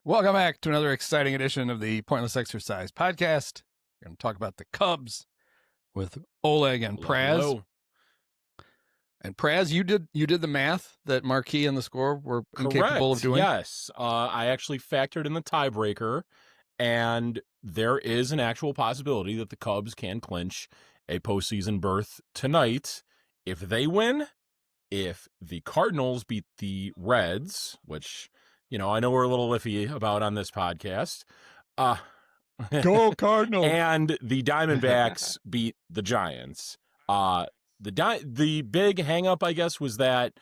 Welcome back to another exciting edition of the Pointless Exercise Podcast. We're going to talk about the Cubs with Oleg and Praz. Hello. And Praz, you did the math that Marquee and the score were incapable of doing? Yes. I actually factored in the tiebreaker, and there is an actual possibility that the Cubs can clinch a postseason berth tonight if they win. If the Cardinals beat the Reds, which, you know, I know we're a little iffy about on this podcast. Go Cardinals! And the Diamondbacks beat the Giants. The big hang-up, I guess, was that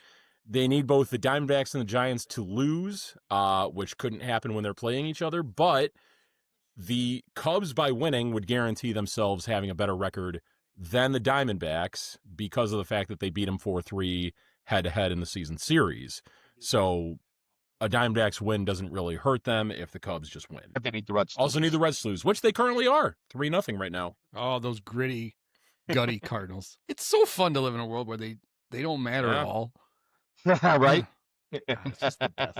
they need both the Diamondbacks and the Giants to lose, which couldn't happen when they're playing each other. But the Cubs, by winning, would guarantee themselves having a better record than the Diamondbacks because of the fact that they beat them 4-3 head-to-head in the season series. So a Diamondbacks win doesn't really hurt them if the Cubs just win. But they need the Reds. Also need the Reds to lose, which they currently are. 3-0 right now. Oh, those gritty, gutty Cardinals. It's so fun to live in a world where they don't matter at all. Right? It's just the best.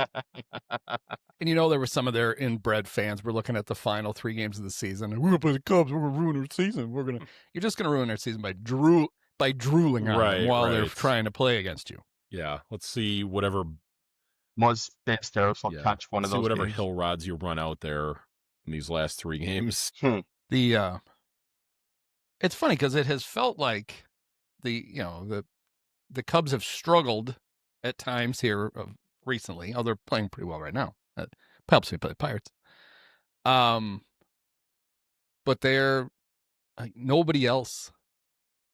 And you know, there were some of their inbred fans were looking at the final 3 games of the season. We're going to play the Cubs. We're going to ruin their season. You're just going to ruin their season by drooling on them while they're trying to play against you. Yeah. Let's see whatever Moises Ballesteros will catch one of those. Whatever games. hill rods you run out there in these last 3 games. It's funny because it has felt like the Cubs have struggled at times here recently. Oh, they're playing pretty well right now. That helps me play the Pirates. But they're like nobody else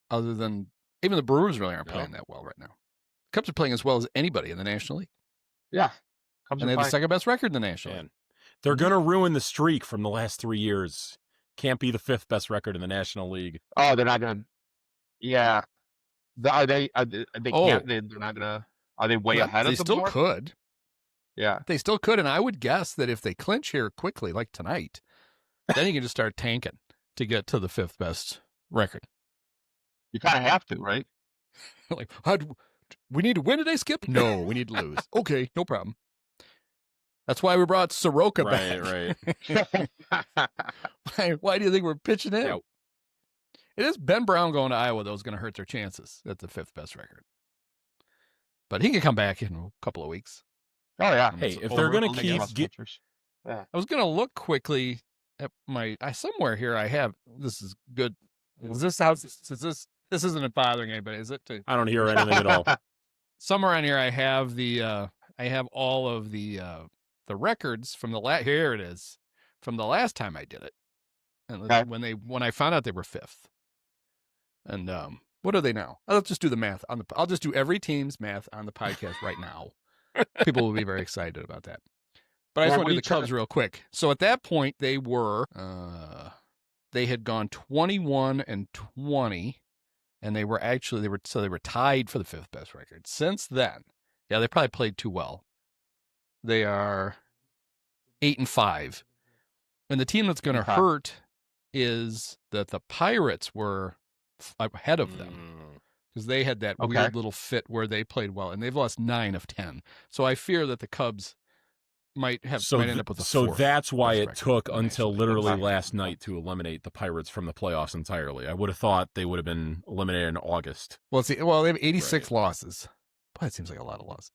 other than even the Brewers really aren't playing that well right now. Cubs are playing as well as anybody in the National League. Yeah. And they have the second best record in the National League. They're going to ruin the streak from the last 3 years. Can't be the 5th best record in the National League. Oh, they're not going to. Yeah. They can't. They're not going to. Are they way ahead of them? They still could. Yeah. They still could. And I would guess that if they clinch here quickly, like tonight, then you can just start tanking to get to the 5th best record. You kind of have to, right? Like, we need to win today, Skip? No, we need to lose. Okay, no problem. That's why we brought Soroka back. Right. Why do you think we're pitching in? Yep. It is Ben Brown going to Iowa, though, is going to hurt their chances at the 5th best record. But he can come back in a couple of weeks. Oh, yeah. Hey, if they're going to keep... I was going to look quickly at somewhere here I have... This is good. Is this house... This isn't bothering anybody, is it? I don't hear anything at all. Somewhere on here I have all of the records from here it is, from the last time I did it. And when I found out they were 5th. And what are they now? I'll just do the math I'll just do every team's math on the podcast right now. People will be very excited about that. But I just want to do the Cubs real quick. So at that point they were they had gone 21-20, and they were tied for the 5th best record. Since then, yeah, they probably played too well. They are 8-5. And the team that's going to hurt is that the Pirates were ahead of them because they had that weird little fit where they played well, and they've lost 9 of 10. So I fear that the Cubs might end up with a 4th. So that's why it took until literally last night to eliminate the Pirates from the playoffs entirely. I would have thought they would have been eliminated in August. Well, they have 86 losses. Boy, that seems like a lot of losses.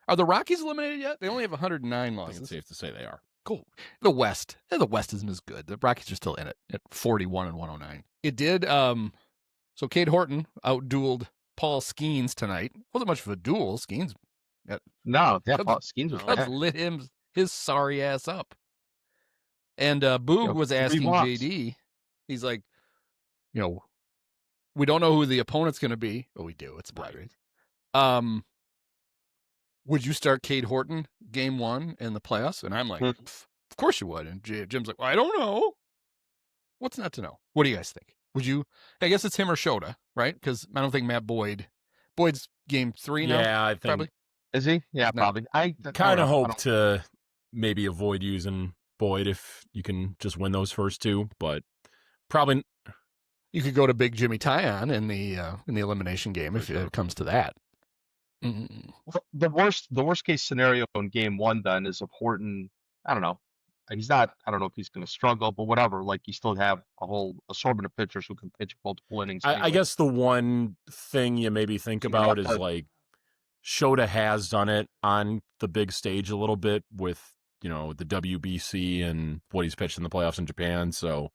Are the Rockies eliminated yet? They only have 109 losses. I think it's safe to say they are. Cool. The West isn't as good. The Rockies are still in it at 41-109. It did. So Cade Horton out-dueled Paul Skeens tonight. Wasn't much of a duel. Skeens. Paul Skeens was lit his sorry ass up. And Boog was asking JD. He's like, we don't know who the opponent's going to be. But we do. It's the Padres. Would you start Cade Horton game 1 in the playoffs? And I'm like, of course you would. And Jim's like, well, I don't know. What's not to know? What do you guys think? Would you? I guess it's him or Shōta, right? Because I don't think Matt Boyd's game 3 now. Yeah, I think. Probably. Is he? Yeah, probably. I kind of hope to maybe avoid using Boyd if you can just win those first 2, but probably. You could go to Big Jimmy Tyon in the elimination game if it comes to that. The worst case scenario in game 1 then is if Horton I don't know. He's not. I don't know if he's going to struggle, but whatever. Like you still have a whole assortment of pitchers who can pitch multiple innings. I guess the one thing you maybe think about is like Shōta has done it on the big stage a little bit with, the WBC and what he's pitched in the playoffs in Japan. So,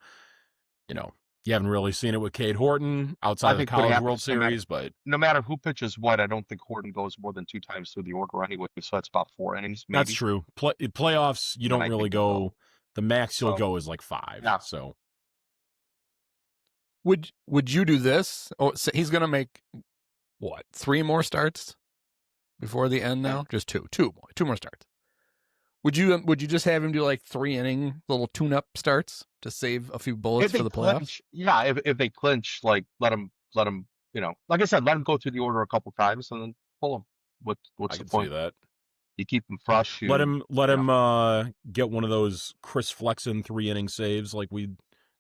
you haven't really seen it with Cade Horton outside of the College World Series, but no matter who pitches what, I don't think Horton goes more than 2 times through the order anyway. So that's about 4 innings. Maybe. That's true. Playoffs, you don't really go. The max you'll go is like 5. Yeah. So, would you do this? Oh, so he's going to make what? 3 more starts before the end now? Just 2 more starts. Would you just have him do like 3-inning little tune-up starts to save a few bullets for the playoffs? Yeah, if they clinch, like let him, like I said, let him go through the order a couple times and then pull him. What's the point? See that. You keep him fresh. Let him get one of those Chris Flexen 3-inning saves like we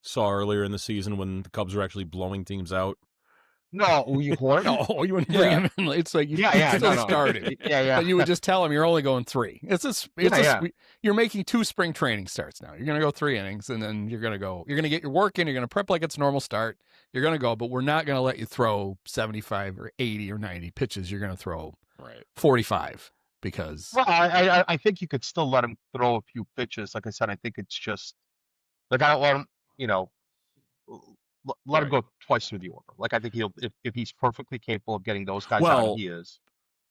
saw earlier in the season when the Cubs were actually blowing teams out. No, you Horton? No, you wouldn't bring him in. It's like started. Yeah. But you would just tell him you're only going 3. You're making 2 spring training starts now. You're going to go 3 innings, and then you're going to go. You're going to get your work in. You're going to prep like it's a normal start. You're going to go, but we're not going to let you throw 75 or 80 or 90 pitches. You're going to throw 45 because. Well, I think you could still let him throw a few pitches. Like I said, I think it's just like I don't let him, let him go twice through the order. Like I think he'll, if he's perfectly capable of getting those guys out, he is.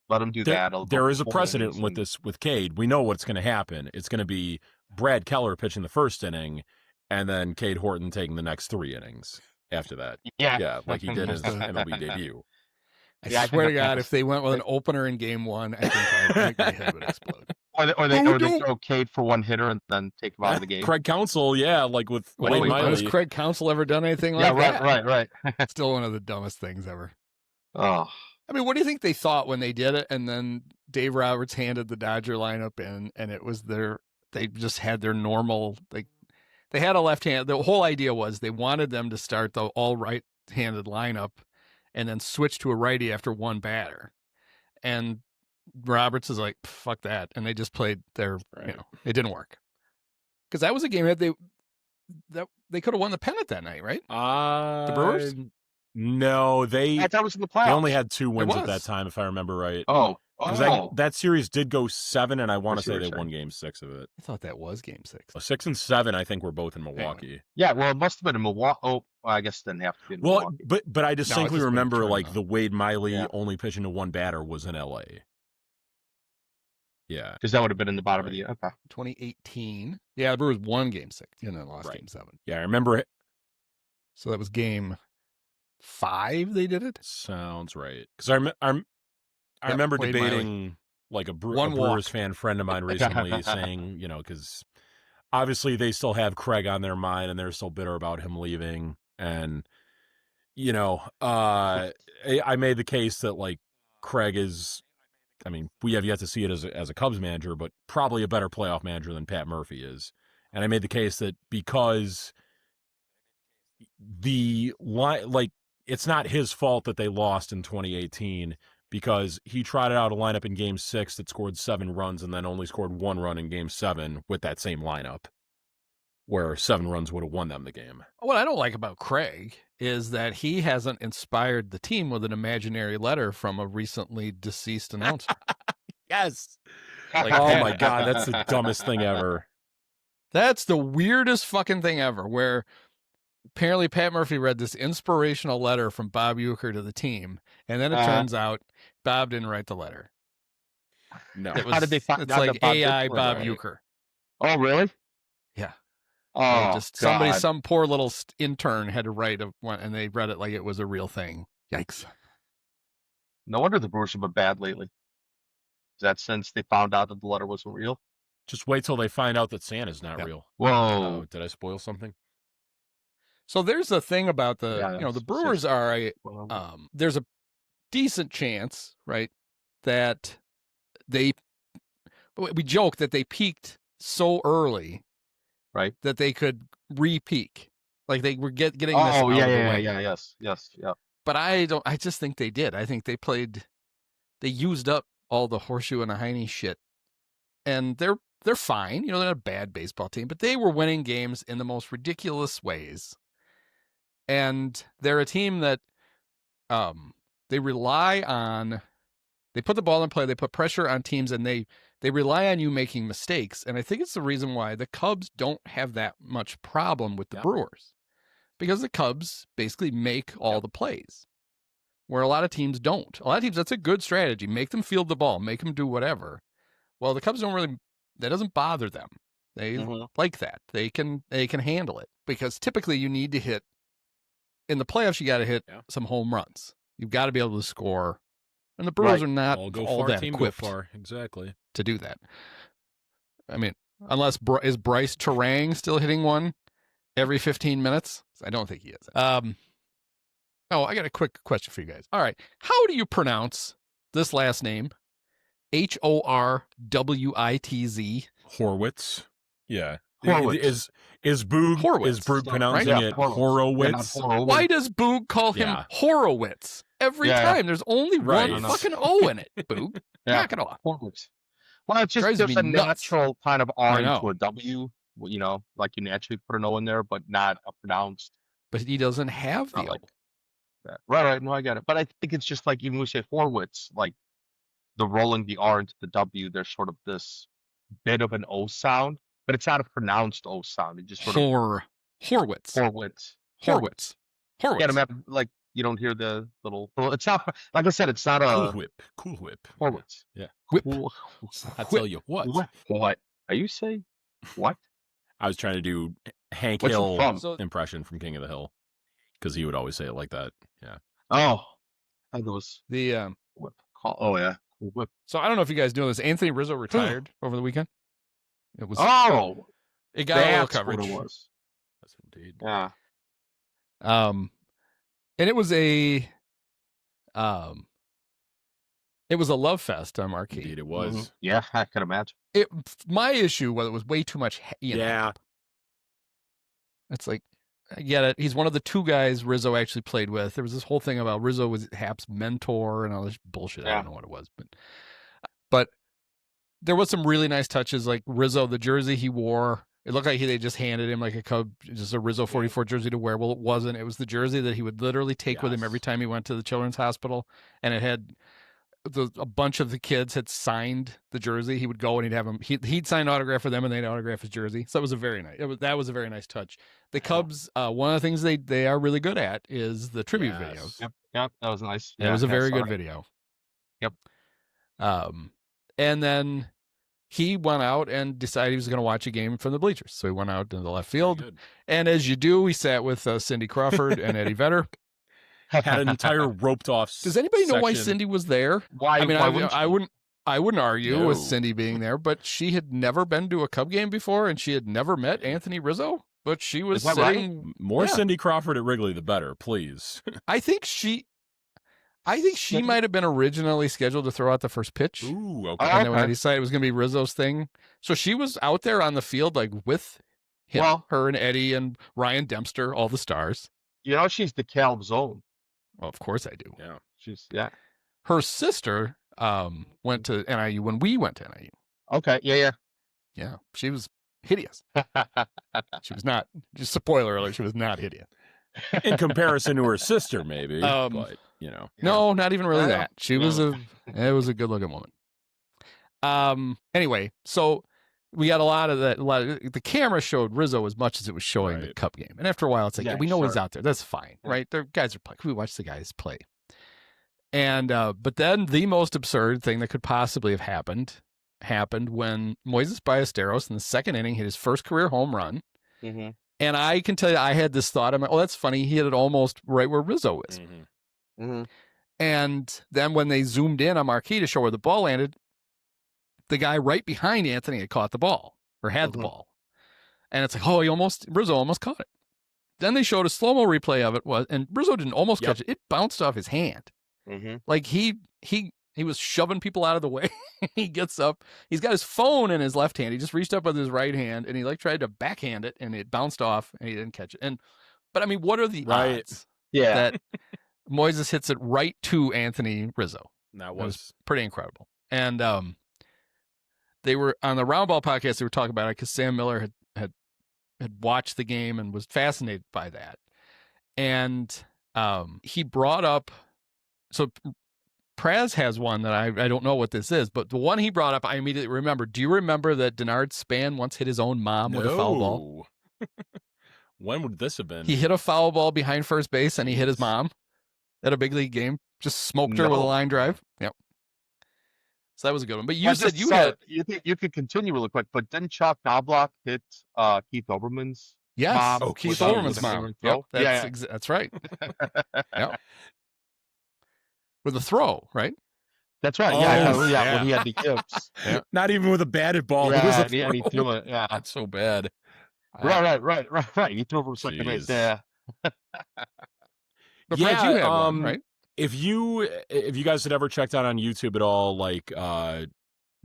Let him do that. There is a precedent with this with Cade. We know what's going to happen. It's going to be Brad Keller pitching the first inning, and then Cade Horton taking the next 3 innings after that. Yeah, like he did his MLB debut. I swear to God, if they went with an opener in Game 1, I think my head would explode. Or they throw Cade for 1 hitter and then take him out of the game. Craig Counsell, like with Wade Miley. Has Craig Counsell ever done anything like that? Right. Still one of the dumbest things ever. Oh. I mean, what do you think they thought when they did it? And then Dave Roberts handed the Dodger lineup in, and it was they just had their normal, they had a left hand. The whole idea was they wanted them to start the all right-handed lineup and then switch to a righty after 1 batter. And Roberts is like, fuck that. And they just played it didn't work. Because that was a game that they could have won the pennant that night, right? The Brewers? No, I thought it was in the playoffs. They only had 2 wins at that time, if I remember right. That series did go 7, and I want to say they won Game 6 of it. I thought that was Game 6. 6 and 7, I think, were both in Milwaukee. Yeah, well, it must have been in Milwaukee. Oh, I guess it didn't have to be in Milwaukee. But I distinctly remember the Wade Miley only pitching to 1 batter was in L.A. Yeah. Because that would have been in the bottom of the year. Okay. 2018. Yeah, the Brewers won Game 6 and then lost Game 7. Yeah, I remember it. So that was Game 5 they did it? Sounds right. Because I remember debating like a Brewers fan friend of mine recently saying, because obviously they still have Craig on their mind and they're still bitter about him leaving. And, I made the case that like Craig is, I mean, we have yet to see it as a Cubs manager, but probably a better playoff manager than Pat Murphy is. And I made the case that because it's not his fault that they lost in 2018 because he trotted out a lineup in Game 6 that scored 7 runs and then only scored 1 run in Game 7 with that same lineup, where 7 runs would have won them the game. What I don't like about Craig is that he hasn't inspired the team with an imaginary letter from a recently deceased announcer. Yes. Oh my God, that's the dumbest thing ever. That's the weirdest fucking thing ever, where apparently Pat Murphy read this inspirational letter from Bob Uecker to the team, and then it turns out Bob didn't write the letter. No. How did they find it's like AI Bob Uecker. Oh, really? Yeah. Oh, some poor little intern had to write one, and they read it like it was a real thing. Yikes. No wonder the Brewers have been bad lately. Is that since they found out that the letter wasn't real? Just wait till they find out that Santa's not real. Whoa. Did I spoil something? So there's a thing about the Brewers are there's a decent chance, right, that we joke that they peaked so early, right, that they could re-peak, like they were getting this out of the way. Yes. But I just think they did. I think they used up all the Horseshoe and a Heine shit, and they're they're fine. They're not a bad baseball team, but they were winning games in the most ridiculous ways. And they're a team that they rely on. They put the ball in play. They put pressure on teams, and they rely on you making mistakes. And I think it's the reason why the Cubs don't have that much problem with the Brewers, because the Cubs basically make all the plays, where a lot of teams don't. A lot of teams, that's a good strategy. Make them field the ball. Make them do whatever. Well, the Cubs don't really. That doesn't bother them. They like that. They can handle it, because typically you need to hit. In the playoffs, you got to hit some home runs. You've got to be able to score. And the Brewers are not all that equipped exactly to do that. I mean, unless is Bryce Terang still hitting one every 15 minutes? I don't think he is. I got a quick question for you guys. All right. How do you pronounce this last name? Horwitz. Horwitz. Yeah. Horwitz. Is Boog Horwitz, is Boog pronouncing right? it Horowitz? Why does Boog call him Horowitz every time? There's only one fucking O in it, Boog. Knock it off. Horwitz. Well, it's just a natural kind of R into a W, like you naturally put an O in there, but not a pronounced. But he doesn't have the O. Like that. Right. No, I get it. But I think it's just like, even when we say Horwitz, like the rolling the R into the W, there's sort of this bit of an O sound. But it's not a pronounced O sound. It just sort of Horwitz. Yeah, like you don't hear the little. It's not, like I said. It's not a Cool Whip. Horwitz. Yeah. Whip. I tell you what. What are you saying? What? I was trying to do Hank Hill impression from King of the Hill, because he would always say it like that. Yeah. Oh, I was the whip. Oh yeah, whip. So I don't know if you guys know this. Anthony Rizzo retired over the weekend. It was it got a little coverage. What it was. That's indeed. Yeah. And it was a love fest on Marquee. Indeed, it was. Mm-hmm. Yeah, I can imagine. My issue was it was way too much. Ian Happ. It's like, I get it. He's one of the two guys Rizzo actually played with. There was this whole thing about Rizzo was Happ's mentor and all this bullshit. I don't know what it was, but there was some really nice touches, like Rizzo, the jersey he wore. It looked like they just handed him like a Cub, just a Rizzo 44 jersey to wear. Well, it wasn't. It was the jersey that he would literally take with him every time he went to the Children's Hospital, and it had a bunch of the kids had signed the jersey. He would go and he'd have them. He'd sign an autograph for them, and they'd autograph his jersey. So it was a very nice. That was a very nice touch. The Cubs, one of the things they are really good at is the tribute videos. Yep, that was nice. It was a very good video. Yep. And then he went out and decided he was going to watch a game from the bleachers. So he went out to the left field. And as you do, he sat with Cindy Crawford and Eddie Vedder. Had an entire roped off. Does anybody know why Cindy was there? Why? I mean, I wouldn't argue No. with Cindy being there, but she had never been to a Cub game before, and she had never met Anthony Rizzo. But she was sitting more Cindy Crawford at Wrigley, the better, please. I think she might have been originally scheduled to throw out the first pitch. Ooh, okay. And then when I decided it was going to be Rizzo's thing, so she was out there on the field like with him, her and Eddie and Ryan Dempster, all the stars. She's the Cal's own. Well, of course I do. Yeah, Her sister went to NIU when we went to NIU. Okay, Yeah, she was hideous. She was not. Just a spoiler alert. She was not hideous in comparison to her sister, maybe. But no, not even really that. She was it was a good looking woman. Anyway, so we got a lot of that. The camera showed Rizzo as much as it was showing the Cup game, and after a while, it's like we know he's out there. That's fine, right? The guys are playing. We watch the guys play. And but then the most absurd thing that could possibly have happened when Moises Ballesteros in the second inning hit his first career home run. Mm-hmm. And I can tell you, I had this thought. I'm like, oh, that's funny. He hit it almost right where Rizzo is. Mm-hmm. Mm-hmm. And then when they zoomed in on Marquee to show where the ball landed, the guy right behind Anthony had caught the ball or had the ball. And it's like, oh, Rizzo almost caught it. Then they showed a slow-mo replay of it, and Rizzo didn't almost catch it. It bounced off his hand. Mm-hmm. Like he was shoving people out of the way. He gets up. He's got his phone in his left hand. He just reached up with his right hand, and he tried to backhand it, and it bounced off, and he didn't catch it. But I mean, what are the odds that Moises hits it right to Anthony Rizzo? That was pretty incredible. And they were on the Round Ball podcast. They were talking about it because Sam Miller had watched the game and was fascinated by that. And he brought up, so Praz has one that I don't know what this is, but the one he brought up, I immediately remember. Do you remember that Denard Span once hit his own mom with a foul ball? When would this have been? He hit a foul ball behind first base and he hit his mom at a big league game. Just smoked her with a line drive. Yep. So that was a good one. But you said you had. You could continue really quick, but didn't Chuck Knobloch hit Keith Keith Olbermann's Olbermann's mom? Yep, that's right. Yep. With a throw, right? That's right. When he had the yips. Yeah. Not even with a batted ball. Yeah, it was and he threw it. Yeah, not so bad. Right. He threw it from second base. Yeah. But Brad, you had one, right? If you guys had ever checked out on YouTube at all, like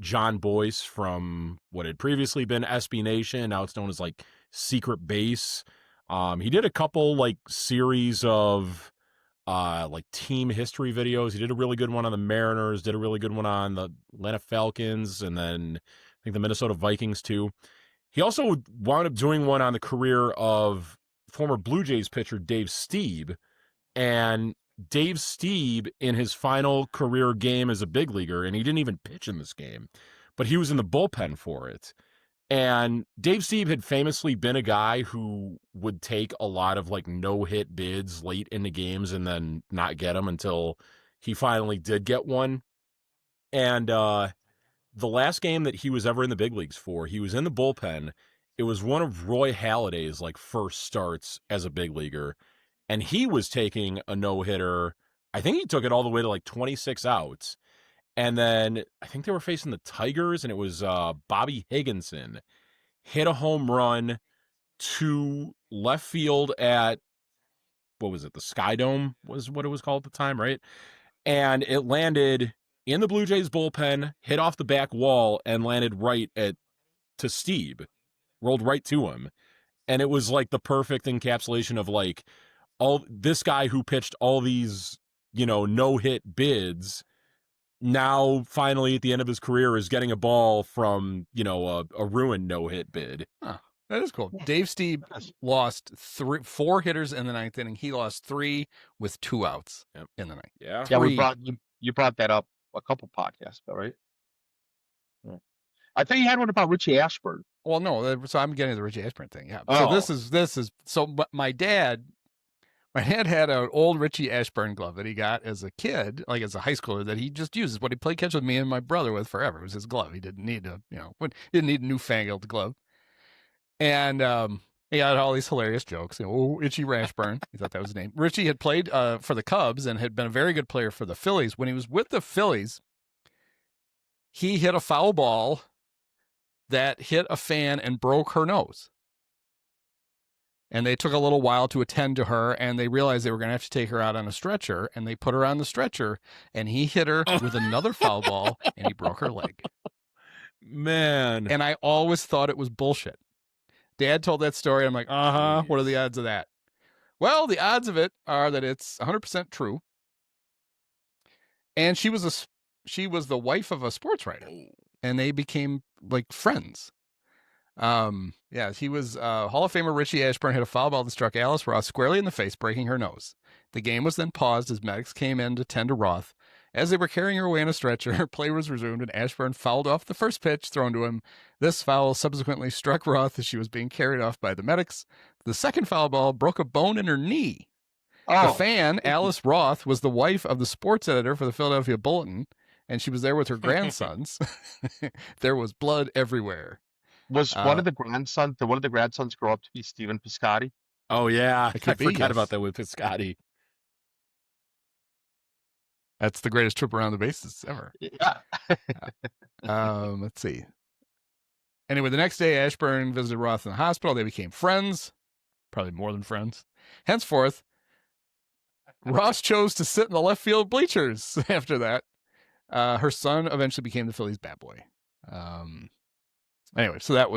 John Boyce from what had previously been SB Nation, now it's known as like Secret Base. He did a couple like series of like team history videos. He did a really good one on the Mariners, did a really good one on the Atlanta Falcons, and then I think the Minnesota Vikings too. He also wound up doing one on the career of former Blue Jays pitcher Dave Stieb. And Dave Stieb, in his final career game as a big leaguer, and he didn't even pitch in this game, but he was in the bullpen for it. And Dave Stieb had famously been a guy who would take a lot of like no-hit bids late in the games and then not get them until he finally did get one. And the last game that he was ever in the big leagues for, he was in the bullpen. It was one of Roy Halladay's like first starts as a big leaguer. And he was taking a no-hitter. I think he took it all the way to like 26 outs. And then I think they were facing the Tigers, and it was Bobby Higginson hit a home run to left field at, what was it, the Sky Dome was what it was called at the time, right? And it landed in the Blue Jays bullpen, hit off the back wall, and landed right to Stieb, rolled right to him. And it was like the perfect encapsulation of like, all this guy who pitched all these, no-hit bids, now finally at the end of his career is getting a ball from, a ruined no-hit bid. Huh. That is cool. Dave Stieb lost 4 hitters in the 9th inning. He lost 3 with 2 outs in the 9th. Yeah. Yeah, you brought that up a couple podcasts ago, right? Yeah. I think you had one about Richie Ashburn. Well, no, so I'm getting the Richie Ashburn thing. Yeah. Oh. So this is so my dad had an old Richie Ashburn glove that he got as a kid, like as a high schooler, that he just uses. What he played catch with me and my brother with forever. It was his glove. He didn't need didn't need a newfangled glove. And he had all these hilarious jokes. Itchy Rashburn. He thought that was his name. Richie had played for the Cubs and had been a very good player for the Phillies. When he was with the Phillies, he hit a foul ball that hit a fan and broke her nose. And they took a little while to attend to her, and they realized they were going to have to take her out on a stretcher, and they put her on the stretcher, and he hit her with another foul ball, and he broke her leg. Man. And I always thought it was bullshit. Dad told that story. I'm like, what are the odds of that? Well, the odds of it are that it's 100% true. And she was the wife of a sports writer, and they became like friends. He was Hall of Famer Richie Ashburn hit a foul ball that struck Alice Roth squarely in the face, breaking her nose. The game was then paused as medics came in to tend to Roth. As they were carrying her away in a stretcher, play was resumed, and Ashburn fouled off the first pitch thrown to him. This foul subsequently struck Roth as she was being carried off by the medics. The second foul ball broke a bone in her knee. The fan, Alice Roth, was the wife of the sports editor for the Philadelphia Bulletin, and she was there with her grandsons. There was blood everywhere. Was one of the grandsons? Did one of the grandsons grow up to be Stephen Piscotty? Oh yeah, I forgot about that with Piscotty. That's the greatest trip around the bases ever. Yeah. Let's see. Anyway, the next day, Ashburn visited Roth in the hospital. They became friends, probably more than friends. Henceforth, Ross chose to sit in the left field bleachers after that. Her son eventually became the Phillies bat boy. Anyway, so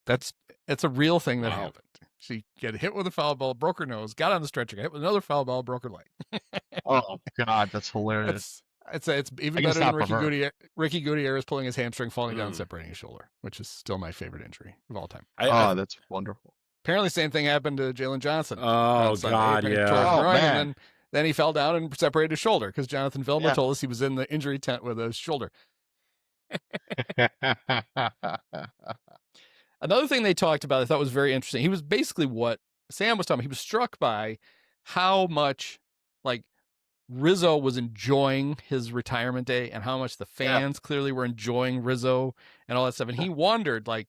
it's a real thing that happened. She got hit with a foul ball, broke her nose, got on the stretcher, got hit with another foul ball, broke her leg. Oh God, that's hilarious. It's even better than Ricky Gutierrez pulling his hamstring, falling down, and separating his shoulder, which is still my favorite injury of all time. That's wonderful. Apparently, same thing happened to Jalen Johnson. Oh God, yeah. Man. And then he fell down and separated his shoulder because Jonathan Vilma told us he was in the injury tent with his shoulder. Another thing they talked about I thought was very interesting. He was basically what Sam was talking about. He was struck by how much like Rizzo was enjoying his retirement day and how much the fans clearly were enjoying Rizzo and all that stuff. And he wondered, like,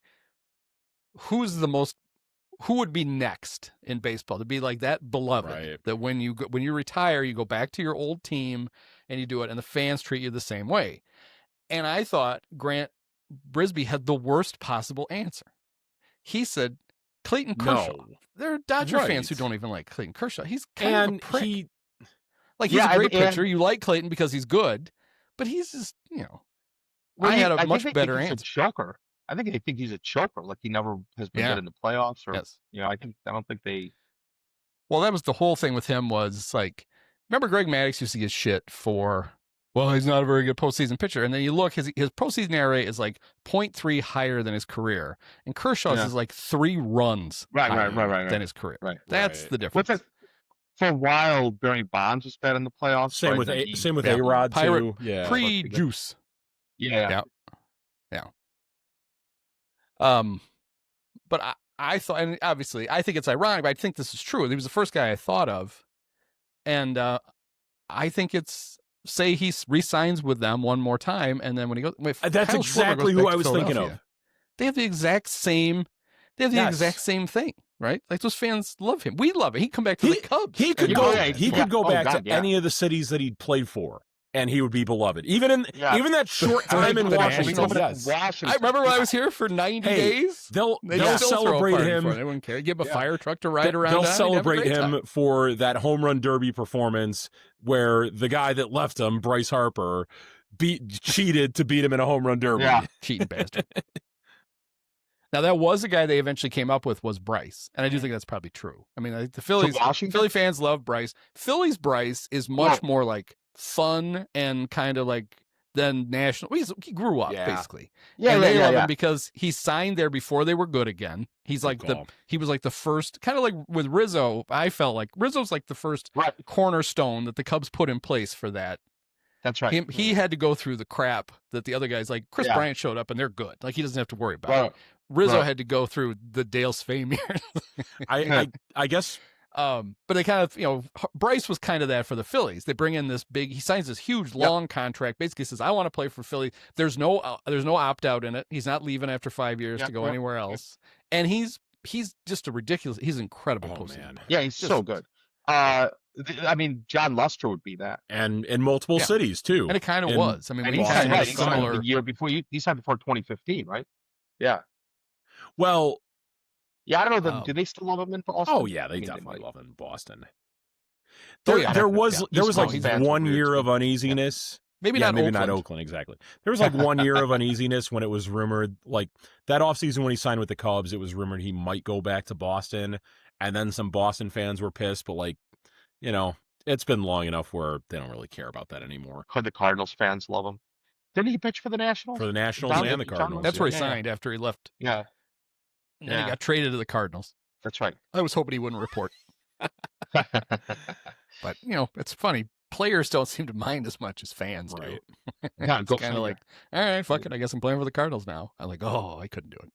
who would be next in baseball to be like that beloved that when you retire, you go back to your old team and you do it and the fans treat you the same way. And I thought Grant Brisbee had the worst possible answer. He said Clayton Kershaw. No. There are Dodger fans who don't even like Clayton Kershaw. He's kind of a prick. He's a great pitcher. You like Clayton because he's good, but he's just, I had a much better answer. He's a choker. I think they think he's a choker. Like he never has been good in the playoffs or, I don't think they. Well, that was the whole thing with him was like, remember Greg Maddux used to get shit for, well, he's not a very good postseason pitcher. And then you look, his postseason ERA is like 0.3 higher than his career. And Kershaw's is like 3 runs right than his career. Right. That's the difference. For a while, Barry Bonds was bad in the playoffs. Same with A-Rod too. Yeah. Pre-juice. Yeah. But I thought, and obviously I think it's ironic, but I think this is true. He was the first guy I thought of. And I think say he re-signs with them one more time, and then when he goes, that's exactly who I was thinking of. They have the exact same thing, right? Like those fans love him. We love it. He'd come back to the Cubs. He could go back to any of the cities that he'd played for, and he would be beloved. Even that short time in Washington. I remember when I was here for 90 days. They'll celebrate him. They wouldn't care. Give him a fire truck to ride around. They'll celebrate him for that home run derby performance where the guy that left him, Bryce Harper, cheated to beat him in a home run derby. Yeah, cheating bastard. Now, that was the guy they eventually came up with was Bryce. And I do think that's probably true. I mean, the Philly fans love Bryce. Philly's Bryce is much more like fun and kind of like than national. He grew up, basically. Yeah, and they love him because he signed there before they were good again. He's like he was like the first, kind of like with Rizzo. I felt like Rizzo's like the first cornerstone that the Cubs put in place for that. That's right. He had to go through the crap that the other guys, like Chris Bryant, showed up and they're good. Like he doesn't have to worry about it. Rizzo had to go through the Dale Svain years. I guess. But they kind of, Bryce was kind of that for the Phillies. They bring in this he signs this huge long contract. Basically says, I want to play for Philly. There's no opt out in it. He's not leaving after 5 years to go anywhere else. And he's just he's incredible postseason. Man. Yeah, he's so good. I mean, John Lester would be that, and in multiple cities too. And it kind of was. I mean, when he signed the year before he signed before 2015, right? Yeah. Well, I don't know. Do they still love him in Boston? Oh yeah, they definitely love him in Boston. There was like 1 year of uneasiness. Maybe not Oakland, exactly. There was like 1 year of uneasiness when it was rumored, like that offseason when he signed with the Cubs, it was rumored he might go back to Boston, and then some Boston fans were pissed, but like, it's been long enough where they don't really care about that anymore. Could the Cardinals fans love him? Didn't he pitch for the Nationals? For the Nationals and the Cardinals. That's where he signed after he left. Yeah. And he got traded to the Cardinals. That's right. I was hoping he wouldn't report. But, it's funny. Players don't seem to mind as much as fans do. Yeah, it's kind of like, all right, fuck it. I guess I'm playing for the Cardinals now. I'm like, I couldn't do it.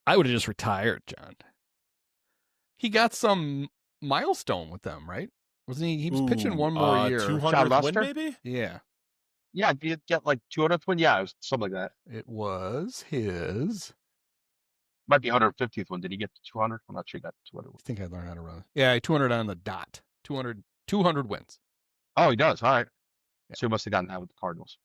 I would have just retired, John. He got some milestone with them, right? Wasn't he? He was pitching one more year. 200th win, maybe? Yeah. Yeah, did you get like 200th win? Yeah, it was something like that. It was his. Might be 150th one. Did he get to 200? I'm not sure he got 200. I think I learned how to run it. Yeah, 200 on the dot. 200 wins. Oh, he does. All right. Yeah. So he must have gotten that with the Cardinals.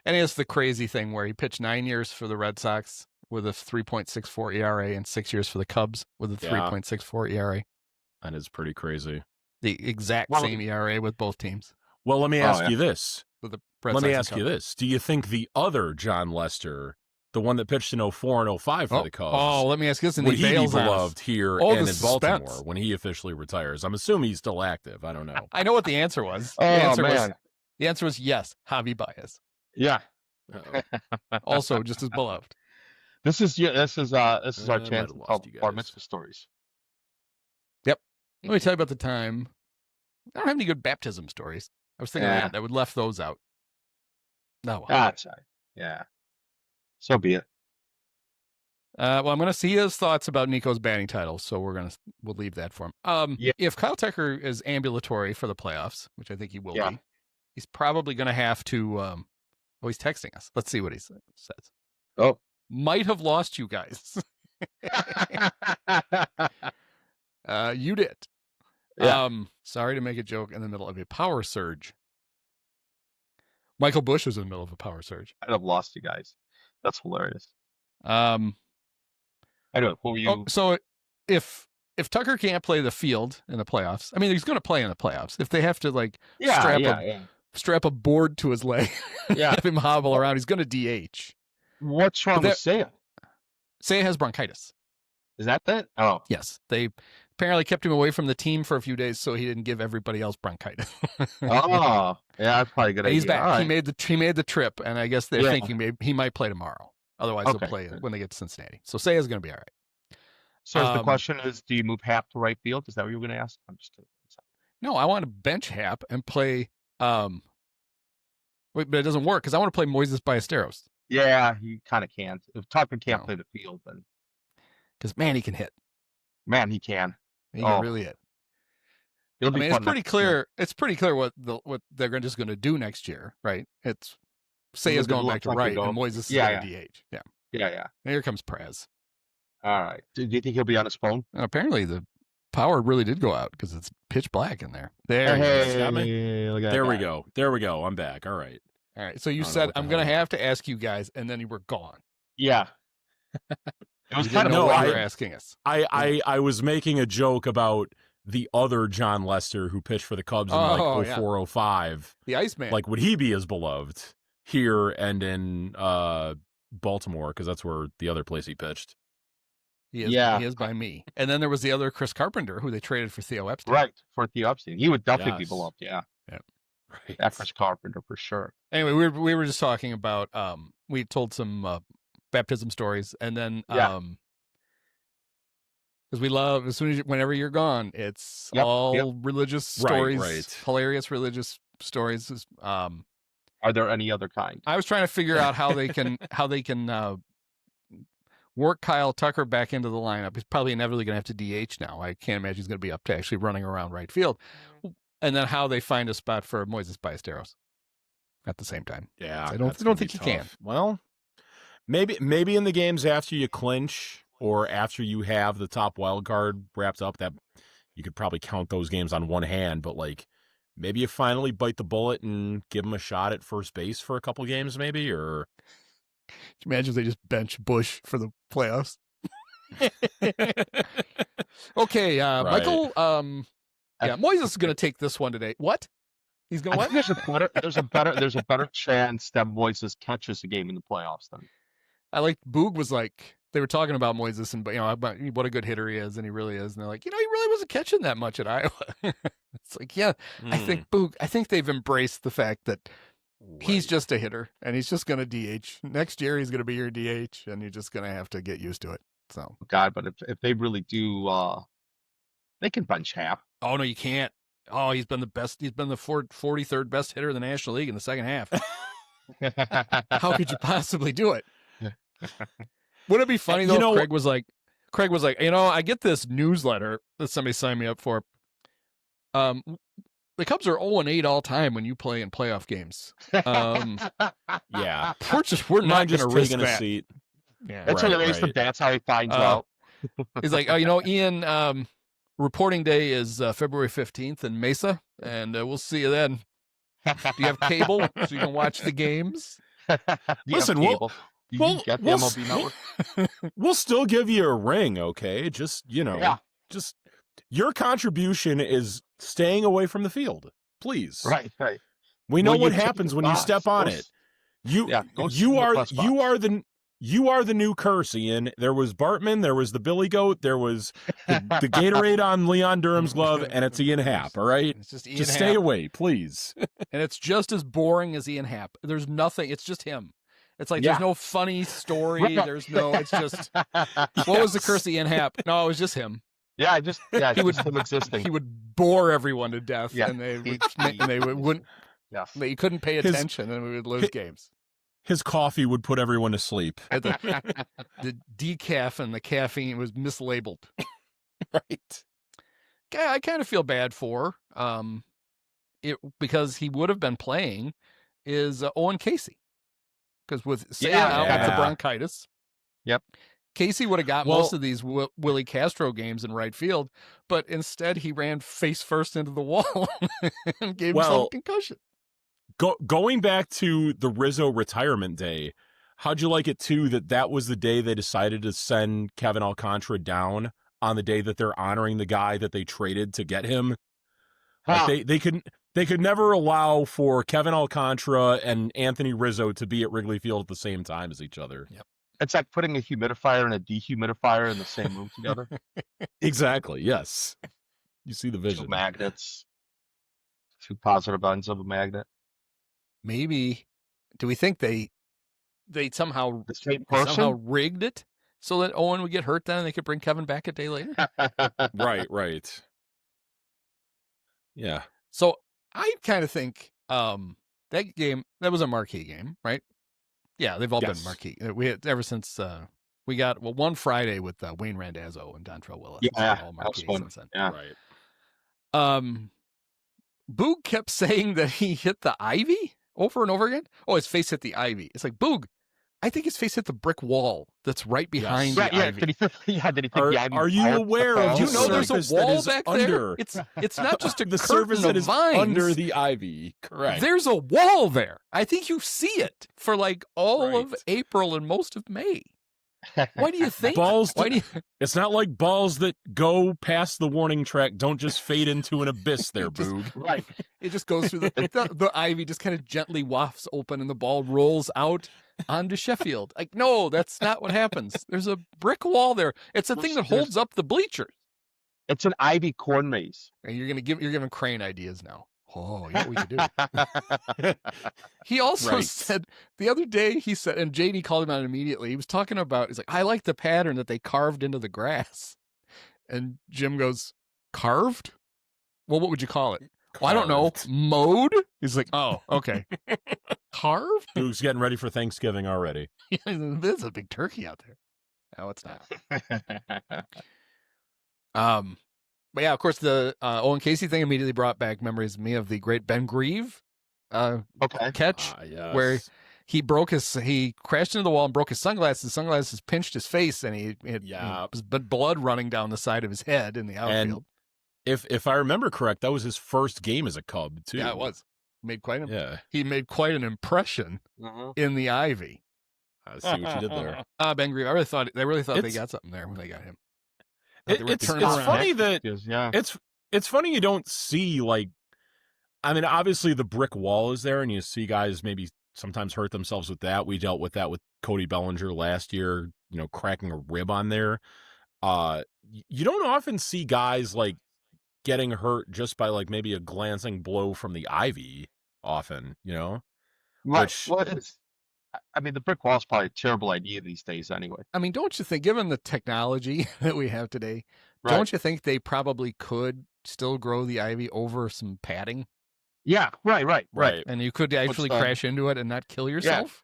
And he has the crazy thing where he pitched 9 years for the Red Sox with a 3.64 ERA and 6 years for the Cubs with a 3.64 ERA. That is pretty crazy. The exact same ERA with both teams. Well, let me ask you this. Do you think the other John Lester the one that pitched in 04 and 05 for the Cubs. Oh, let me ask this. And would he be bails beloved here Oh, and the in suspense. Baltimore when he officially retires? I'm assuming he's still active. I don't know. I know what the answer was. Oh, The answer was yes, Javi Baez. Yeah. Also just as beloved. This is our chance to lost tell you bar guys. mitzvah stories. Let me tell you about the time. I don't have any good baptism stories. I was thinking I would left those out. No. That's right. Yeah. So be it. Well, I'm going to see his thoughts about Nico's batting title, so we'll leave that for him. Yeah. If Kyle Tucker is ambulatory for the playoffs, which I think he will be, he's probably going to have to. He's texting us. Let's see what he says. Oh, might have lost you guys. You did. Yeah. Sorry to make a joke in the middle of a power surge. Michael Bush was in the middle of a power surge. I'd have lost you guys. That's hilarious. Anyway, who were you? So if Tucker can't play the field in the playoffs, I mean, he's going to play in the playoffs. If they have to strap a board to his leg, have him hobble around, he's going to DH. What's wrong with Seiya? Seiya has bronchitis. Is that? Oh, yes. They apparently kept him away from the team for a few days so he didn't give everybody else bronchitis. Oh, yeah, that's probably a good idea. He's back. Right. He made the trip, and I guess they're thinking maybe he might play tomorrow. Otherwise, he'll play when they get to Cincinnati. So Seiya's going to be all right. So the question is, do you move Happ to right field? Is that what you were going to ask? I'm just kidding. No, I want to bench Happ and play. But it doesn't work because I want to play Moises Ballesteros. Yeah, he kind of can't. If Tucker can't play the field, then because man, he can hit. Man, he can. He can really hit. It'll be fun. It's pretty clear. It's pretty clear what they're just going to do next year, right? It's Seiya's going back to right, and Moises is going to DH. Yeah. And here comes Praz. All right. Do you think he'll be on his phone? And apparently, the power really did go out because it's pitch black in there. There we go. There we go. I'm back. All right. All right. So you said I'm going to have to ask you guys, and then you were gone. Yeah. It was kind of what you were asking us. I was making a joke about the other John Lester who pitched for the Cubs in 04-05. The Iceman. Like, would he be as beloved here and in Baltimore? Because that's where the other place he pitched. He is by me. And then there was the other Chris Carpenter who they traded for Theo Epstein. Right, for Theo Epstein. He would definitely be beloved, yeah. Right. That Chris Carpenter for sure. Anyway, we were just talking about we told some baptism stories, and then because we love whenever you're gone, it's all religious stories, hilarious religious stories. Are there any other kind? I was trying to figure out how they can work Kyle Tucker back into the lineup. He's probably inevitably going to have to DH now. I can't imagine he's going to be up to actually running around right field. And then how they find a spot for Moises Ballesteros at the same time. Yeah, I don't think you can. Well, maybe in the games after you clinch or after you have the top wild card wrapped up, that you could probably count those games on one hand. But like, maybe you finally bite the bullet and give him a shot at first base for a couple games, maybe. Or can you imagine if they just bench Bush for the playoffs? Okay, Michael. Moises is going to take this one today. What? He's going. What? There's a better chance that Moises catches a game in the playoffs then. I like Boog was like they were talking about Moises and about what a good hitter he is, and he really is. And they're like, he really wasn't catching that much at Iowa. It's like, I think Boog. I think they've embraced the fact that he's just a hitter and he's just going to DH next year. He's going to be your DH, and you're just going to have to get used to it. So God, but if they really do, they can bench Happ. Oh no, you can't. Oh, he's been the best. He's been the 43rd best hitter in the National League in the second half. How could you possibly do it? Wouldn't it be funny though? Craig was like, I get this newsletter that somebody signed me up for. The Cubs are 0-8 all time when you play in playoff games. Yeah, we're not going to risk that. Seat. Yeah, that's That's how he finds out. He's like, Ian. Reporting day is February 15th in Mesa, and we'll see you then. Do you have cable so you can watch the games? Listen, we'll still give you a ring, okay? Just, just your contribution is staying away from the field, please. Right. We know what happens when you step on it. You are the you are the new curse, Ian. There was Bartman, there was the Billy Goat, there was the Gatorade on Leon Durham's glove, and it's Ian Happ, all right? It's just Ian Just Happ. stay away, please. And it's just as boring as Ian Happ. There's nothing. It's just him. It's like there's no funny story. There's no. It's just what was the curse of Ian Happ? No, it was just him. Yeah, he would him existing. He would bore everyone to death, Yeah. and they wouldn't. Yes. They couldn't pay attention, and we would lose games. His coffee would put everyone to sleep. The decaf and the caffeine was mislabeled. Right. I kind of feel bad for because he would have been playing is Owen Caissie. Because with Seiya out with the bronchitis, Caissie would have got most of these Willie Castro games in right field, but instead he ran face first into the wall and gave himself a concussion. Going back to the Rizzo retirement day, how'd you like it too that was the day they decided to send Kevin Alcantara down on the day that they're honoring the guy that they traded to get him? Like they could never allow for Kevin Alcantara and Anthony Rizzo to be at Wrigley Field at the same time as each other. Yep. It's like putting a humidifier and a dehumidifier in the same room together. Exactly. Yes. You see the vision. 2 magnets. 2 positive ends of a magnet. Maybe. Do we think they somehow The same person? rigged it so that Owen would get hurt then and they could bring Kevin back a day later? Right. Yeah. So I kind of think that game, that was a Marquee game, right? Yeah, they've all been Marquee. We had ever since we got one Friday with Wayne Randazzo and Dontrell Willis. Yeah, all that was fun. since then. Yeah. Right. Boog kept saying that he hit the ivy over and over again. Oh, his face hit the ivy. It's like, Boog, I think his face hit the brick wall that's right behind the ivy. Did he think the ivy? Are you aware of Do you know there's a wall back there? It's not just a the curtain surface that of is vines. under the ivy. Correct. There's a wall there. I think you see it for like all of April and most of May. Why do you think? It's not like balls that go past the warning track don't just fade into an abyss there, Boog. Right. It just goes through the ivy just kind of gently wafts open and the ball rolls out onto Sheffield. Like, no, that's not what happens. There's a brick wall there. It's a thing that holds up the bleachers. It's an ivy corn maze. And you're giving Crane ideas now. Oh, yeah, we could do. He also said the other day, he said, and JD called him out immediately. He was talking about, he's like, I like the pattern that they carved into the grass. And Jim goes, carved? Well, what would you call it? Well, I don't know. Mowed? He's like, oh, okay. Carved? Boog's getting ready for Thanksgiving already. There's a big turkey out there. No, it's not. But yeah, of course, the Owen Caissie thing immediately brought back memories of me of the great Ben Grieve catch, where he crashed into the wall and broke his sunglasses. His sunglasses pinched his face, and he was blood running down the side of his head in the outfield. And if I remember correct, that was his first game as a Cub too. Yeah, it was. He made quite an impression in the ivy. I see what you did there. Ben Grieve. I really thought they got something there when they got him. It's funny that it's funny you don't see, like, I mean, obviously the brick wall is there and you see guys maybe sometimes hurt themselves with that. We dealt with that with Cody Bellinger last year, cracking a rib on there. You don't often see guys like getting hurt just by like maybe a glancing blow from the ivy often, Right. Which, the brick wall is probably a terrible idea these days anyway. I mean, don't you think, given the technology that we have today, don't you think they probably could still grow the ivy over some padding? Yeah, right. And you could actually crash into it and not kill yourself?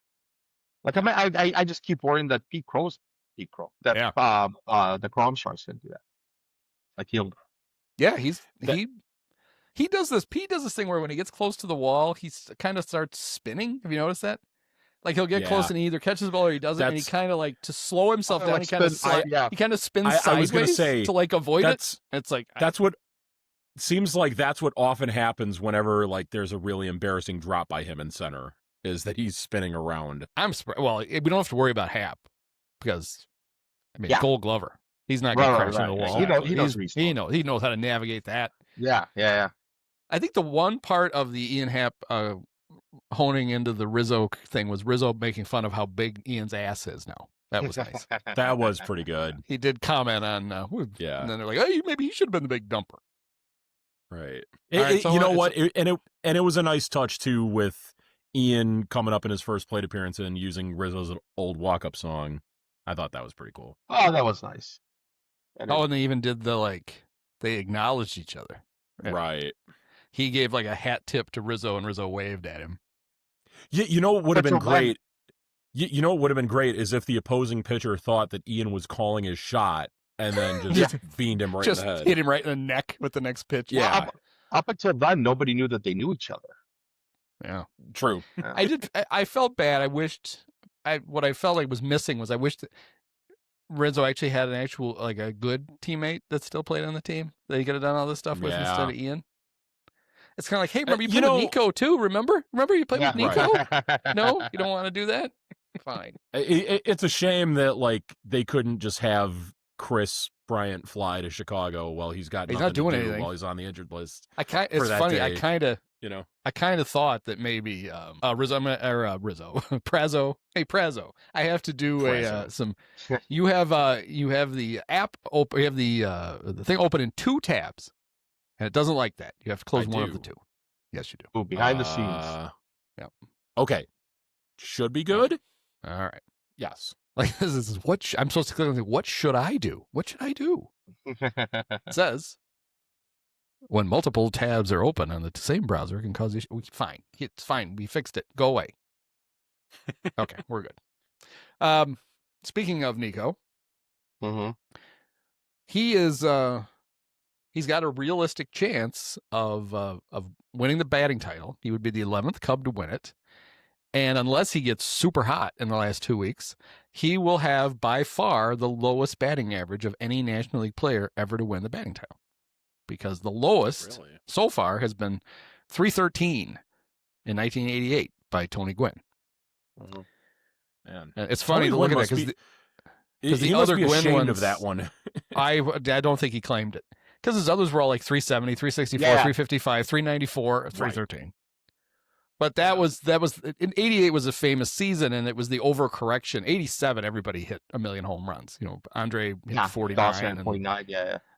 Yeah. Like, I just keep worrying that the Cromstars can do that. Like he does this. He does this thing where when he gets close to the wall, he kind of starts spinning. Have you noticed that? Like he'll get close and he either catches the ball or he doesn't, and he kind of like to slow himself down. He kind of spins sideways to like avoid it. It's like that's what seems like. That's what often happens whenever like there's a really embarrassing drop by him in center, is that he's spinning around. We don't have to worry about Happ because Gold Glover. He's not going to crash into the wall. He knows how to navigate that. Yeah. I think the one part of the Ian Happ honing into the Rizzo thing was Rizzo making fun of how big Ian's ass is now. That was nice. That was pretty good. He did comment on, Yeah. and then they're like, "Hey, maybe he should have been the big dumper." Right. So you know what? It was a nice touch too with Ian coming up in his first plate appearance and using Rizzo's old walk-up song. I thought that was pretty cool. Oh, that was nice. And they even did they acknowledged each other. Right. He gave like a hat tip to Rizzo, and Rizzo waved at him. You know what would have been great? You know what would have been great is if the opposing pitcher thought that Ian was calling his shot and then just beamed him right in the head. Just hit him right in the neck with the next pitch. Yeah. Well, up until then, nobody knew that they knew each other. Yeah. True. Yeah. I felt bad. I wished what I felt like was missing was I wished that Rizzo actually had a good teammate that still played on the team that he could have done all this stuff with instead of Ian. It's kind of like, hey, remember you played with Nico too? Remember you played with Nico? Right. No, you don't want to do that? Fine. It's a shame that they couldn't just have Chris Bryant fly to Chicago while he's not doing anything while he's on the injured list. It's funny. Day. I kind of thought that maybe Rizzo, Prazo. Hey, Prazo, I have to do some. You have the app open. You have the thing open in 2 tabs, and it doesn't like that. You have to close one of the 2. Yes, you do. Ooh, behind the scenes. Yeah. Okay. Should be good. All right. Yes. Like this is what I'm supposed to click on. What should I do? What should I do? It says when multiple tabs are open on the same browser, it can cause issues. Fine. It's fine. We fixed it. Go away. Okay, we're good. Speaking of Nico, he is he's got a realistic chance of winning the batting title. He would be the 11th Cub to win it. And unless he gets super hot in the last 2 weeks, he will have by far the lowest batting average of any National League player ever to win the batting title. Because the lowest so far has been 313 in 1988 by Tony Gwynn. Man, it's funny to look at that because the other Gwynn ones of that one. I don't think he claimed it because his others were all like 370, 364, 355, 394, 313. Right. But that was in 88 was a famous season, and it was the overcorrection. 87, everybody hit a million home runs. Andre hit 49. 49,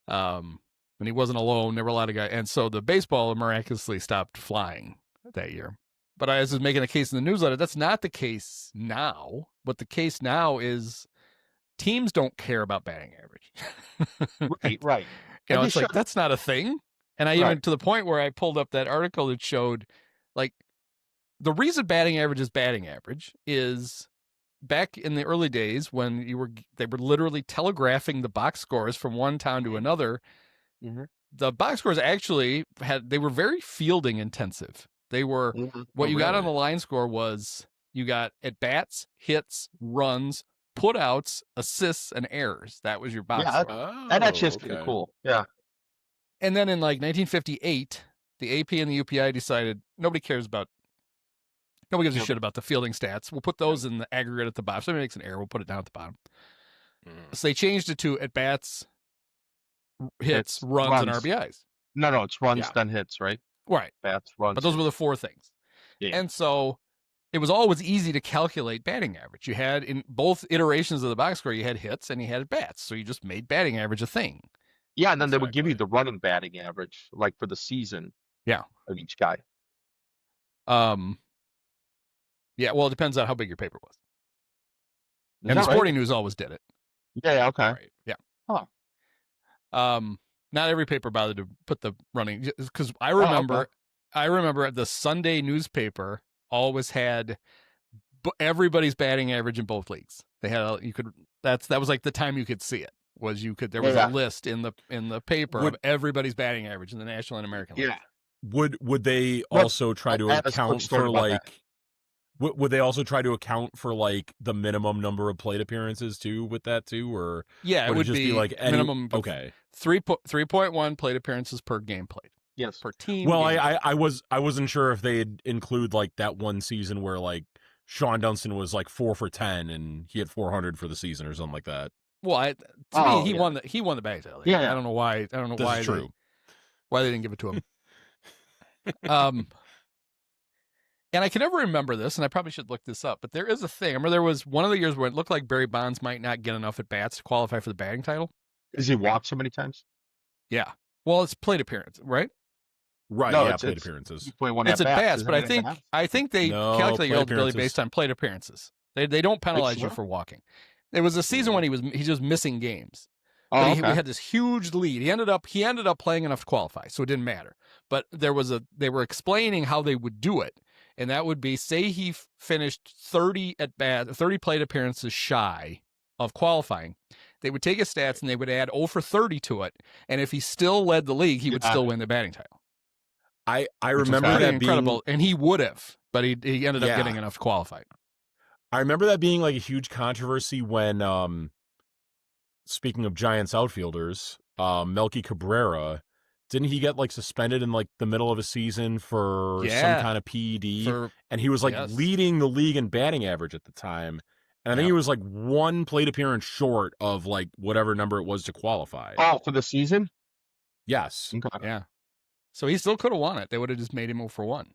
and he wasn't alone. There were a lot of guys. And so the baseball miraculously stopped flying that year. But I was making a case in the newsletter. That's not the case now. But the case now is teams don't care about batting average. Right. It's like, that's not a thing. And I even to the point where I pulled up that article that showed the reason batting average is back in the early days when they were literally telegraphing the box scores from one town to another. Mm-hmm. The box scores actually they were very fielding intensive. They were what you got on the line score was you got at bats, hits, runs, putouts, assists, and errors. That was your box score. And that's just pretty cool. Yeah. And then in 1958, the AP and the UPI decided nobody gives a shit about the fielding stats. We'll put those in the aggregate at the bottom. If somebody makes an error, we'll put it down at the bottom. So they changed it to at bats, hits, runs, and RBIs. No, it's runs, then hits, right? Right. Bats, runs. But those were the 4 things. Yeah. And so it was always easy to calculate batting average. You had in both iterations of the box score, you had hits and you had at bats. So you just made batting average a thing. Yeah, and then they would give you the running batting average, for the season. Yeah. Of each guy. Yeah, well, it depends on how big your paper was. And the Sporting News always did it. Yeah, okay. Right. Yeah. Huh. Not every paper bothered to put the running because I remember the Sunday newspaper always had everybody's batting average in both leagues. They had that was like the time you could see it. There was a list in the paper of everybody's batting average in the National and American leagues. Yeah. Would they also try to account for Would they also try to account for the minimum number of plate appearances too with that too, or it would just be minimum 3.1 plate appearances per game played. Yes, per team. Well, I wasn't sure if they'd include that one season where Sean Dunston was 4 for 10 and he had 400 for the season or something like that. Well, to me, he won the batting title. Yeah, I don't know why. Why they didn't give it to him. And I can never remember this, and I probably should look this up, but there is a thing. I remember there was one of the years where it looked like Barry Bonds might not get enough at bats to qualify for the batting title. Is he walked so many times? Yeah. Well, it's plate appearance, right? Right. No, yeah, it's plate appearances. It's at bats, but I think they calculate your eligibility based on plate appearances. They don't penalize you for walking. There was a season when he was missing games. Oh, But we had this huge lead. He ended up playing enough to qualify, so it didn't matter. But they were explaining how they would do it, and that would be, say he finished 30 plate appearances shy of qualifying. They would take his stats and they would add 0 for 30 to it, and if he still led the league, he would still win the batting title. I remember that being incredible, and he would have, but he ended up getting enough to qualify. I remember that being like a huge controversy when, speaking of Giants outfielders, Melky Cabrera, didn't he get like suspended in like the middle of a season for some kind of PED? And he was like leading the league in batting average at the time. And I think he was like one plate appearance short of like whatever number it was to qualify. Oh, for the season? Yes. Okay. Yeah. So he still could have won it. They would have just made him 0 for 1.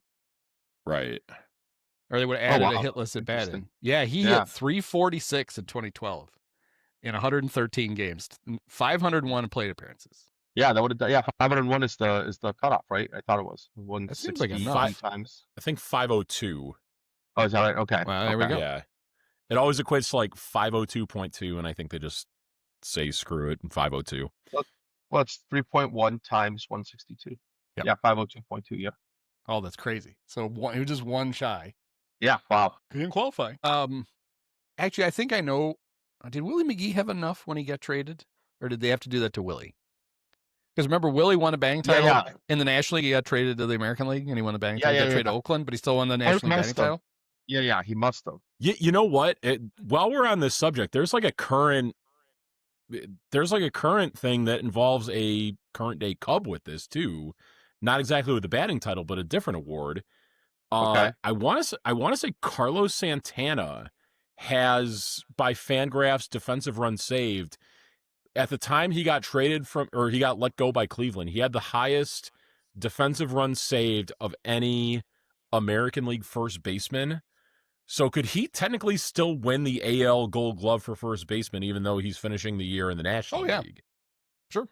Right. Or they would have added a hitless at bat in. Yeah, he hit 346 in 2012 in 113 games, 501 plate appearances. Yeah, that would have done. Yeah, 501 is the cutoff, right? I thought it was. That seems like enough. Times. I think 502. Oh, is that right? Okay. Well, there we go. Yeah. It always equates to like 502.2, and I think they just say screw it and 502. Well, it's 3.1 times 162. Yep. Yeah, 502.2. Yeah. Oh, that's crazy. So he was just one shy. Yeah. Wow. He didn't qualify. Actually, I think I know. Did Willie McGee have enough when he got traded, or did they have to do that to Willie? Because remember, Willie won a batting title in the National League. He got traded to the American League, and he won the batting title. He got traded to Oakland, but he still won the National League batting title. Yeah, he must have. You know what? While we're on this subject, there's like a current thing that involves a current day Cub with this too. Not exactly with the batting title, but a different award. Okay. I want to say Carlos Santana has, by Fangraphs defensive run saved, at the time he got traded from, or he got let go by Cleveland, he had the highest defensive run saved of any American League first baseman. So could he technically still win the AL Gold Glove for first baseman, even though he's finishing the year in the National League? Sure.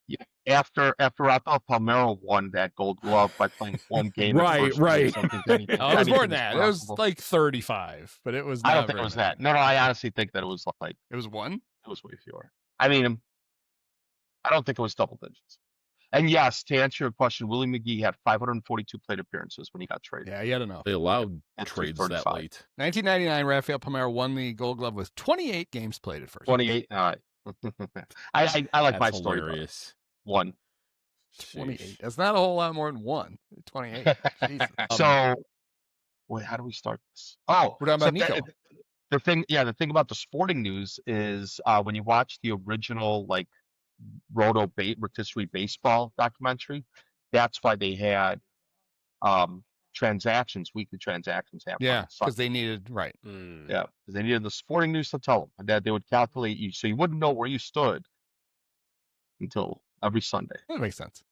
Yeah. After Rafael Palmeiro won that Gold Glove by playing one game. Right. It was more than that. It was like 35, but it was. I don't think it was that. No, I honestly think that it was like. It was 1? It was way fewer. I mean, I don't think it was double digits. And yes, to answer your question, Willie McGee had 542 plate appearances when he got traded. Yeah, he had enough. They allowed trades that late. 1999, Rafael Palmeiro won the Gold Glove with 28 games played at first. 28. I like my story. Hilarious. 1. 28. That's not a whole lot more than 1. 28. Jesus. So, wait, how do we start this? Oh, we're talking about Nico. The thing about the sporting news is when you watch the original like rotisserie baseball documentary, that's why they had weekly transactions happen. Yeah, because they needed Yeah, because they needed the sporting news to tell them that they would calculate you, so you wouldn't know where you stood until every Sunday. That makes sense.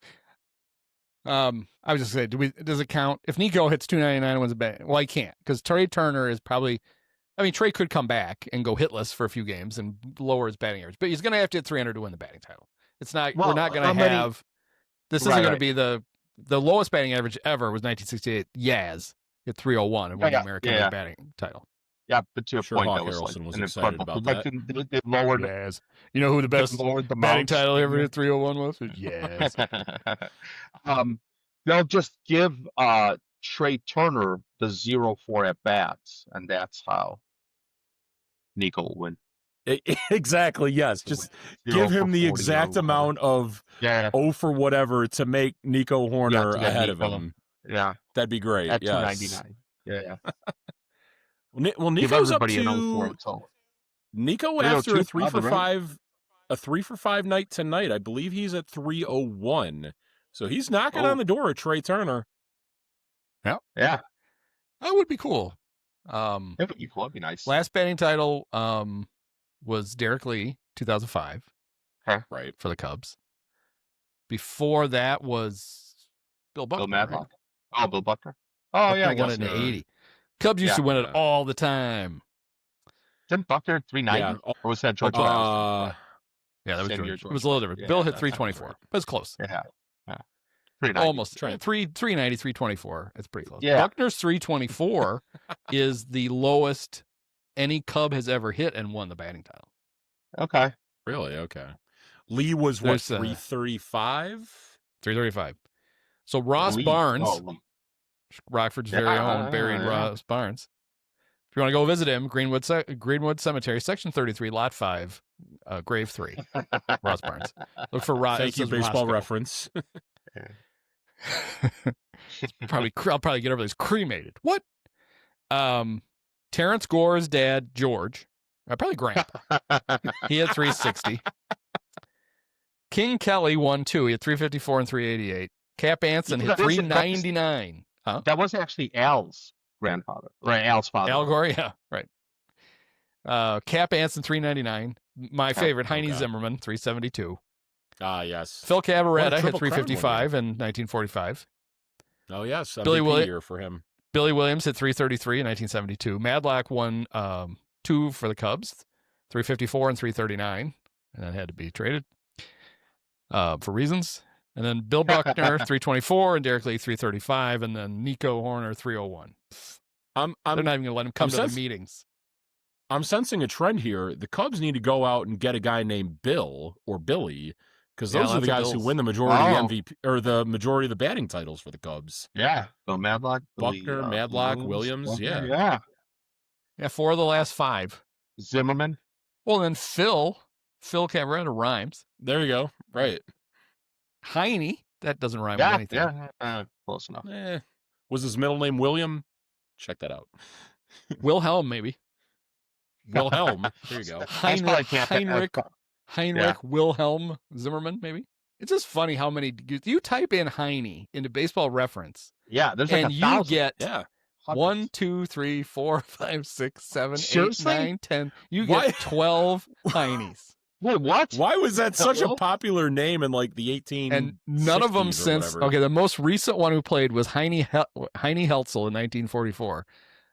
I was just saying, does it count if Nico hits 299 and wins a bat? Well, he can't, because Trey Turner is probably. I mean, Trey could come back and go hitless for a few games and lower his batting average, but he's going to have to hit 300 to win the batting title. It's not. We're not going to have. This isn't going to be the lowest batting average ever was 1968. Yaz hit 301 and won the American League batting title. Yeah, but to your point, Hawk that was Harrelson like was an excited incredible. about that. They lowered. Yaz. You know who the best batting title ever hit 301 was? Yaz. They'll just give Trey Turner the 0-4 at bats, and that's how Nico will win. Exactly, yes. Just give him the exact amount of 0 for whatever to make Nico Horner ahead of him. Yeah. That'd be great. At yes. 299. Yeah. Well, Nico's up to Nico after a 3 for 5 night tonight. I believe he's at 301. So he's knocking on the door at Trey Turner. Yeah. That would be cool. That'd be nice. Last batting title was Derek Lee, 2005. Right. For the Cubs. Before that was Bill Buckner. Bill Madlock. Right? Oh, Bill Buckner. Oh, yeah, I Buckner won guess. it in '80. Cubs used to win it all the time. Didn't Buckner 390? Yeah. Or was that George? Yeah, that was Same George. year It George was a little Buckner. different. Yeah, Bill hit that's 324. right. But it's close. Yeah. 390. Almost 390, 324. It's pretty close. Yeah. Buckner's 324 is the lowest any Cub has ever hit and won the batting title. Okay. Really? Okay. Lee was what, 335? 335. So Ross Barnes, Rockford's very own buried Ross Barnes. If you want to go visit him, Greenwood Cemetery, Section 33, Lot 5, Grave 3, Ross Barnes. Look for Ross. Thank you, baseball reference. I'll probably get over this. Cremated. What? Terrence Gore's dad, George, probably Grandpa. He had 360. King Kelly won 2. He had 354 and 388. Cap Anson hit 399. Huh? That was actually Al's grandfather, right? Al's father. Al Gore, yeah, right. Cap Anson 399. My favorite, Heine Zimmerman 372. Ah, yes. Phil Cavaretta hit 355 in 1945. Oh yes, Billy year for him. Billy Williams hit 333 in 1972. Madlock won 2 for the Cubs, 354 and 339, and that had to be traded for reasons. And then Bill Buckner 324 and Derek Lee 335, and then Nico Horner 301. They're not even going to let him come to the meetings. I'm sensing a trend here. The Cubs need to go out and get a guy named Bill or Billy, because those are the guys who win the majority of the MVP or the majority of the batting titles for the Cubs. Yeah. So Madlock, Buckner, Madlock, Williams. Yeah. 4 of the last 5. Zimmerman. Well, then Phil Cavaretta rhymes. There you go. Right. Heine, that doesn't rhyme with anything. Yeah, close enough. Was his middle name William? Check that out. Wilhelm, maybe. Wilhelm. There you go. Heinrich Wilhelm Zimmerman, maybe. It's just funny how many you type in Heine into Baseball Reference. Yeah, there's and like you get 1, hundreds. 2, 3, 4, 5, 6, 7, Seriously? 8, 9, 10. You get 12 Heines. Wait, what? Why was that such a popular name in like the 18? And none of them since. Okay, the most recent one who played was Heine Heltzel in 1944.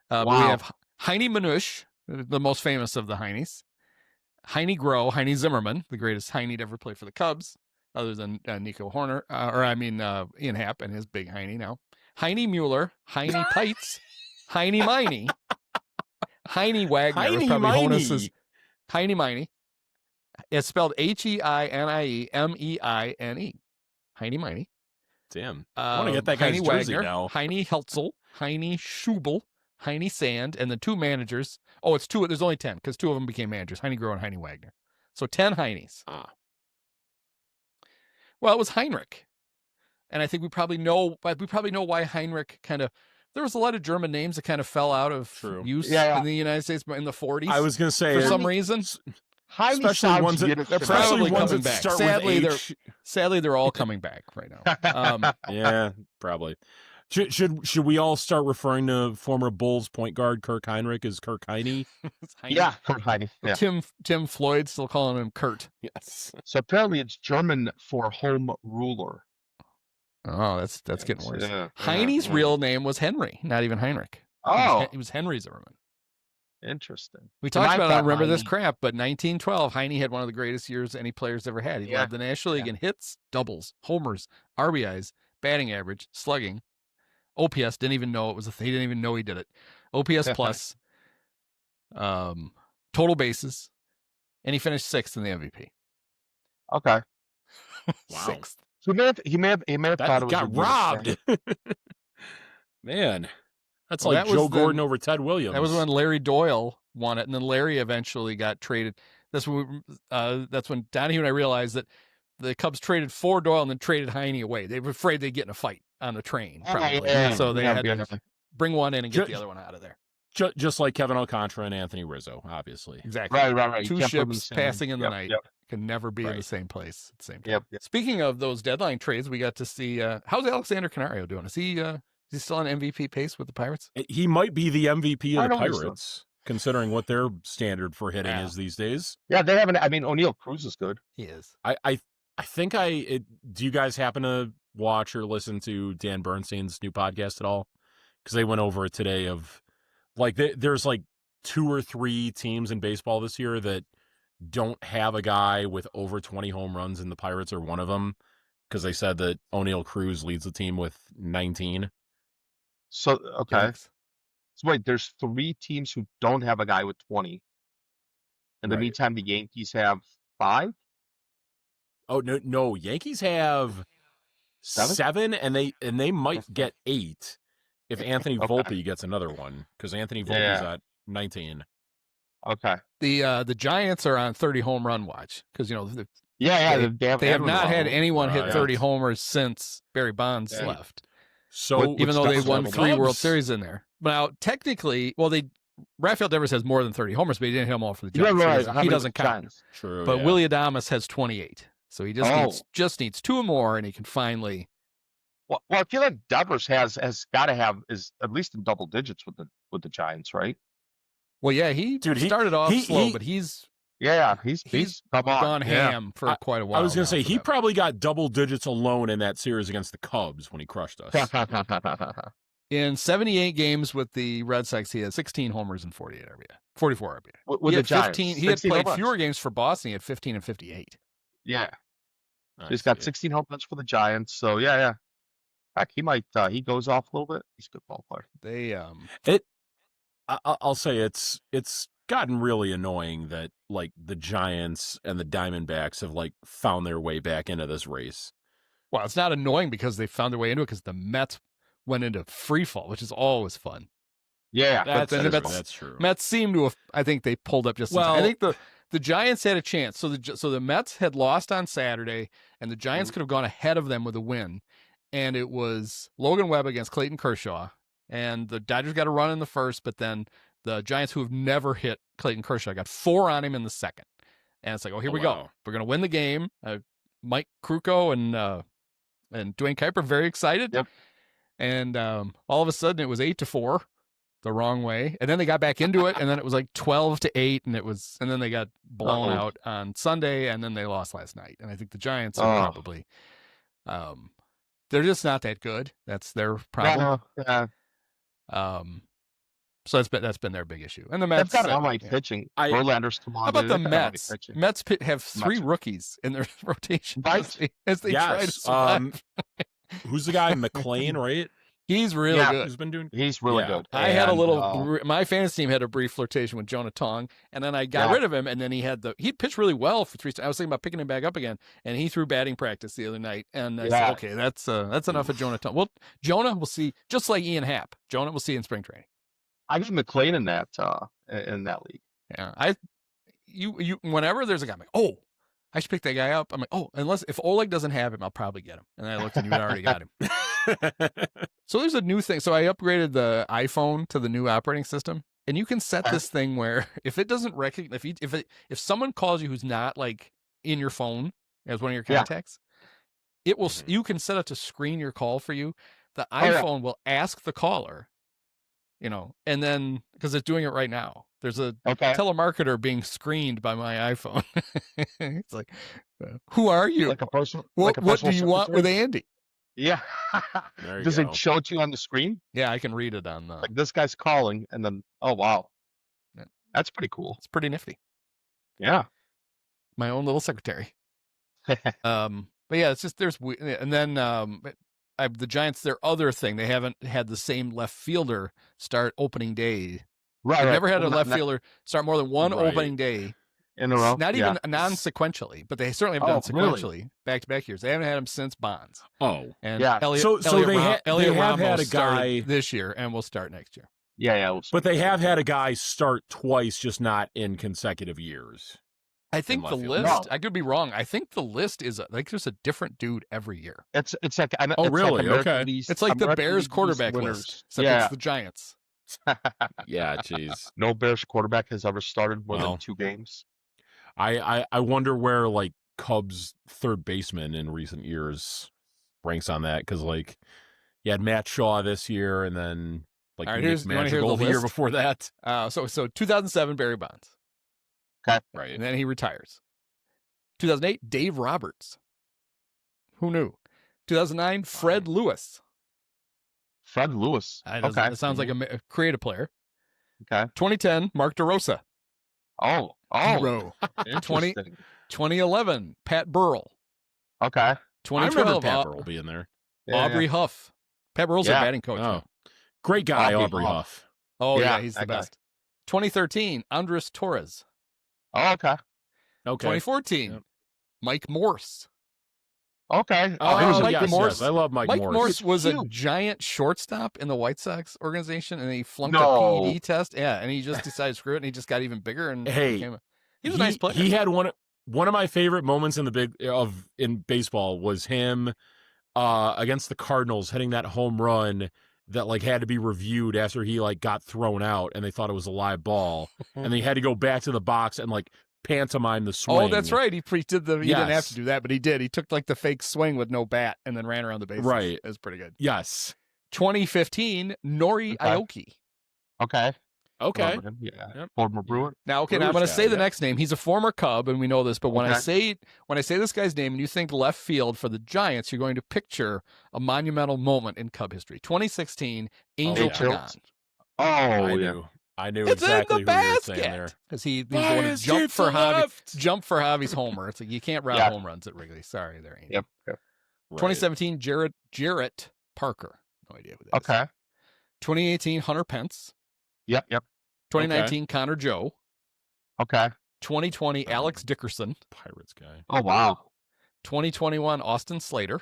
But we have Heine Manush, the most famous of the Heines. Heine Groh, Heine Zimmerman, the greatest Heine to ever play for the Cubs, other than Nico Horner, Ian Happ and his big Heine now. Heine Mueller, Heine Pites, Heine Miney, Heine Wagner, Heine probably Miney. Honus's Heine Miney. It's spelled HEINIEMEINE. Heine Miney. Damn. I want to get that guy's Heine jersey Wagner, now. Heine Heltzel, Heine Schubel, Heine Sand, and the 2 managers. Oh, it's 2. There's only 10 because 2 of them became managers, Heine Groh and Heine Wagner. So 10 Heines. Well, it was Heinrich. And I think we probably know why Heinrich kind of, there was a lot of German names that kind of fell out of use in the United States in the 40s. I was going to say, for some reason. Especially ones that they're probably coming back. Sadly, they're all coming back right now. Yeah, probably. Should we all start referring to former Bulls point guard Kirk Heinrich as Kirk Heine? Yeah, Kirk Heine. Yeah. Tim Floyd still calling him Kurt. Yes. So apparently it's German for home ruler. Oh, that's getting worse. Heine's real name was Henry, not even Heinrich. Oh, it was Henry Zimmerman. Interesting. We talked about, I don't remember this crap, but 1912, Heine had one of the greatest years any player's ever had. He led the National League in hits, doubles, homers, RBIs, batting average, slugging, OPS. Didn't even know it was a thing. He didn't even know he did it. OPS plus, total bases, and he finished 6th in the MVP. Okay. Wow. 6th. So he may have thought it was got robbed. Man. That's like Joe Gordon over Ted Williams. That was when Larry Doyle won it, and then Larry eventually got traded. That's when Donahue and I realized that the Cubs traded for Doyle and then traded Heine away. They were afraid they'd get in a fight on the train, probably. So they had to bring one in and get the other one out of there. Just like Kevin Alcantara and Anthony Rizzo, obviously. Exactly. Right. 2 ships passing in the night can never be in the same place at the same time. Yep. Speaking of those deadline trades, we got to see how's Alexander Canario doing? Is he still on MVP pace with the Pirates? He might be the MVP of the Pirates, considering what their standard for hitting is these days. Yeah, they haven't. I mean, O'Neill Cruz is good. He is. I think do you guys happen to watch or listen to Dan Bernstein's new podcast at all? because they went over it today of like there's like 2 or 3 teams in baseball this year that don't have a guy with over 20 home runs, and the Pirates are one of them because they said that O'Neal Cruz leads the team with 19. So, okay. Yikes. So wait, there's 3 teams who don't have a guy with 20. In the Right. meantime, the Yankees have 5? Oh, no. Yankees have 7, and they might get 8 if Anthony Okay. Volpe gets another one, because Anthony Volpe's at 19. Okay. The Giants are on 30 home run watch because They have not had anyone hit Right. 30 homers since Barry Bonds Yeah. left. So Even though they won Cubs. 3 World Series in there. Now, technically, Rafael Devers has more than 30 homers, but he didn't hit them all for the Giants. He doesn't count. True. But yeah. Willie Adames has 28. So he just needs 2 more, and he can finally. Well, I feel like Devers has got to is at least in double digits with the Giants, right? Well, yeah, he started off slow, but he's he's come on. gone ham for quite a while. I was going to say, he probably got double digits alone in that series against the Cubs when he crushed us. In 78 games with the Red Sox, he had 16 homers and 44 RBI. With the Giants. He had played fewer games for Boston. He had 15 and 58. Yeah. He's got 16 home runs for the Giants. So, yeah. In fact, he might, he goes off a little bit. He's a good ball player. I'll say it's gotten really annoying that like the Giants and the Diamondbacks have like found their way back into this race. Well, it's not annoying because they found their way into it because the Mets went into free fall, which is always fun. Yeah, that's true. Mets seem to have. I think they pulled up just. I think the Giants had a chance. So the Mets had lost on Saturday, and the Giants could have gone ahead of them with a win. And it was Logan Webb against Clayton Kershaw, and the Dodgers got a run in the first, but then the Giants, who have never hit Clayton Kershaw, got 4 on him in the second. And it's like, here we go. We're gonna win the game. Mike Krukow and Dwayne Kuiper very excited. Yep. And all of a sudden it was 8-4 the wrong way. And then they got back into it, and then it was like 12-8, and then they got blown out on Sunday, and then they lost last night. And I think the Giants are probably they're just not that good. That's their problem. Yeah. So that's been their big issue. And the Mets got all my pitching. Verlander's come on. How about the Mets? Mets have 3 rookies in their rotation as they try to survive. Who's the guy? McLean, right? He's really good. He's really good. I had a little. My fantasy team had a brief flirtation with Jonah Tong, and then I got rid of him. And then he pitched really well for 3. I was thinking about picking him back up again, and he threw batting practice the other night. And I said, okay, that's enough of Jonah Tong. Well, Jonah, we'll see. Just like Ian Happ, Jonah, we'll see in spring training. I got McLean in that league. Yeah, you whenever there's a guy, I'm like, I should pick that guy up. I'm like, if Oleg doesn't have him, I'll probably get him. And I looked and you had already got him. So there's a new thing. So I upgraded the iPhone to the new operating system, and you can set this thing where if it doesn't recognize, if someone calls you who's not like in your phone as one of your contacts, it will. You can set it to screen your call for you. The iPhone will ask the caller, and then because it's doing it right now. There's a telemarketer being screened by my iPhone. It's like, who are you? Like a person. What do you want with Andy? Yeah. Does it show it to you on the screen? Yeah, I can read it on the. Like this guy's calling, and then wow, that's pretty cool. It's pretty nifty. Yeah. My own little secretary. But yeah, it's just and then the Giants. Their other thing, they haven't had the same left fielder start opening day. Right. They've never had a left fielder start more than one opening day in a row. Not even non-sequentially, but they certainly have done sequentially back-to-back years. They haven't had him since Bonds. And Elliot they have had a guy this year, and will start next year. Yeah. But they have had a guy start twice, just not in consecutive years. I think the list. I could be wrong. I think the list is there's a different dude every year. It's like really? Like okay. It's like the Bears quarterback list, except it's the Giants. Yeah, jeez. No Bears quarterback has ever started more than 2 games. I wonder where like Cubs third baseman in recent years ranks on that, because like you had Matt Shaw this year, and then like Nick Madrigal the year before that. So 2007 Barry Bonds. Okay, right, and then he retires. 2008 Dave Roberts. Who knew? 2009 Fred Lewis. Fred Lewis. Okay. That sounds like a creative player. Okay. 2010, Mark DeRosa. Oh. Hero. Interesting. 2011, Pat Burrell. Okay. 2012, Pat Burrell being there. Aubrey Huff. Pat Burrell's a batting coach. Oh. Great guy, Aubrey Huff. Oh, yeah, he's the best. 2013, Andres Torres. Oh, okay. 2014, Mike Morse. Okay. Mike Morse. Yes, I love Mike Morse. Mike Morse was a giant shortstop in the White Sox organization, and he flunked a PED test. Yeah, and he just decided screw it, and he just got even bigger. And he was a nice player. He had one of my favorite moments in baseball was him against the Cardinals hitting that home run that like had to be reviewed after he like got thrown out, and they thought it was a live ball, and they had to go back to the box and like pantomime the swing. Oh, that's right. He did the. He didn't have to do that, but he did. He took like the fake swing with no bat and then ran around the bases. Right, it was pretty good. Yes. 2015, Nori Aoki. Okay. Yeah. Former Brewer. Now, now I'm going to say the next name. He's a former Cub, and we know this. But when I say this guy's name, and you think left field for the Giants, you're going to picture a monumental moment in Cub history. 2016, Angel Pagan. I knew it's exactly in the who you were saying there. Because he's going to jump for Javi's homer. It's like you can't route home runs at Wrigley. Sorry, there ain't. Yep. Right. 2017, Jarrett Parker. No idea who that is. 2018, Hunter Pence. Yep. 2019, Connor Joe. 2020, Alex Dickerson. Pirates guy. Oh, wow. 2021, Austin Slater.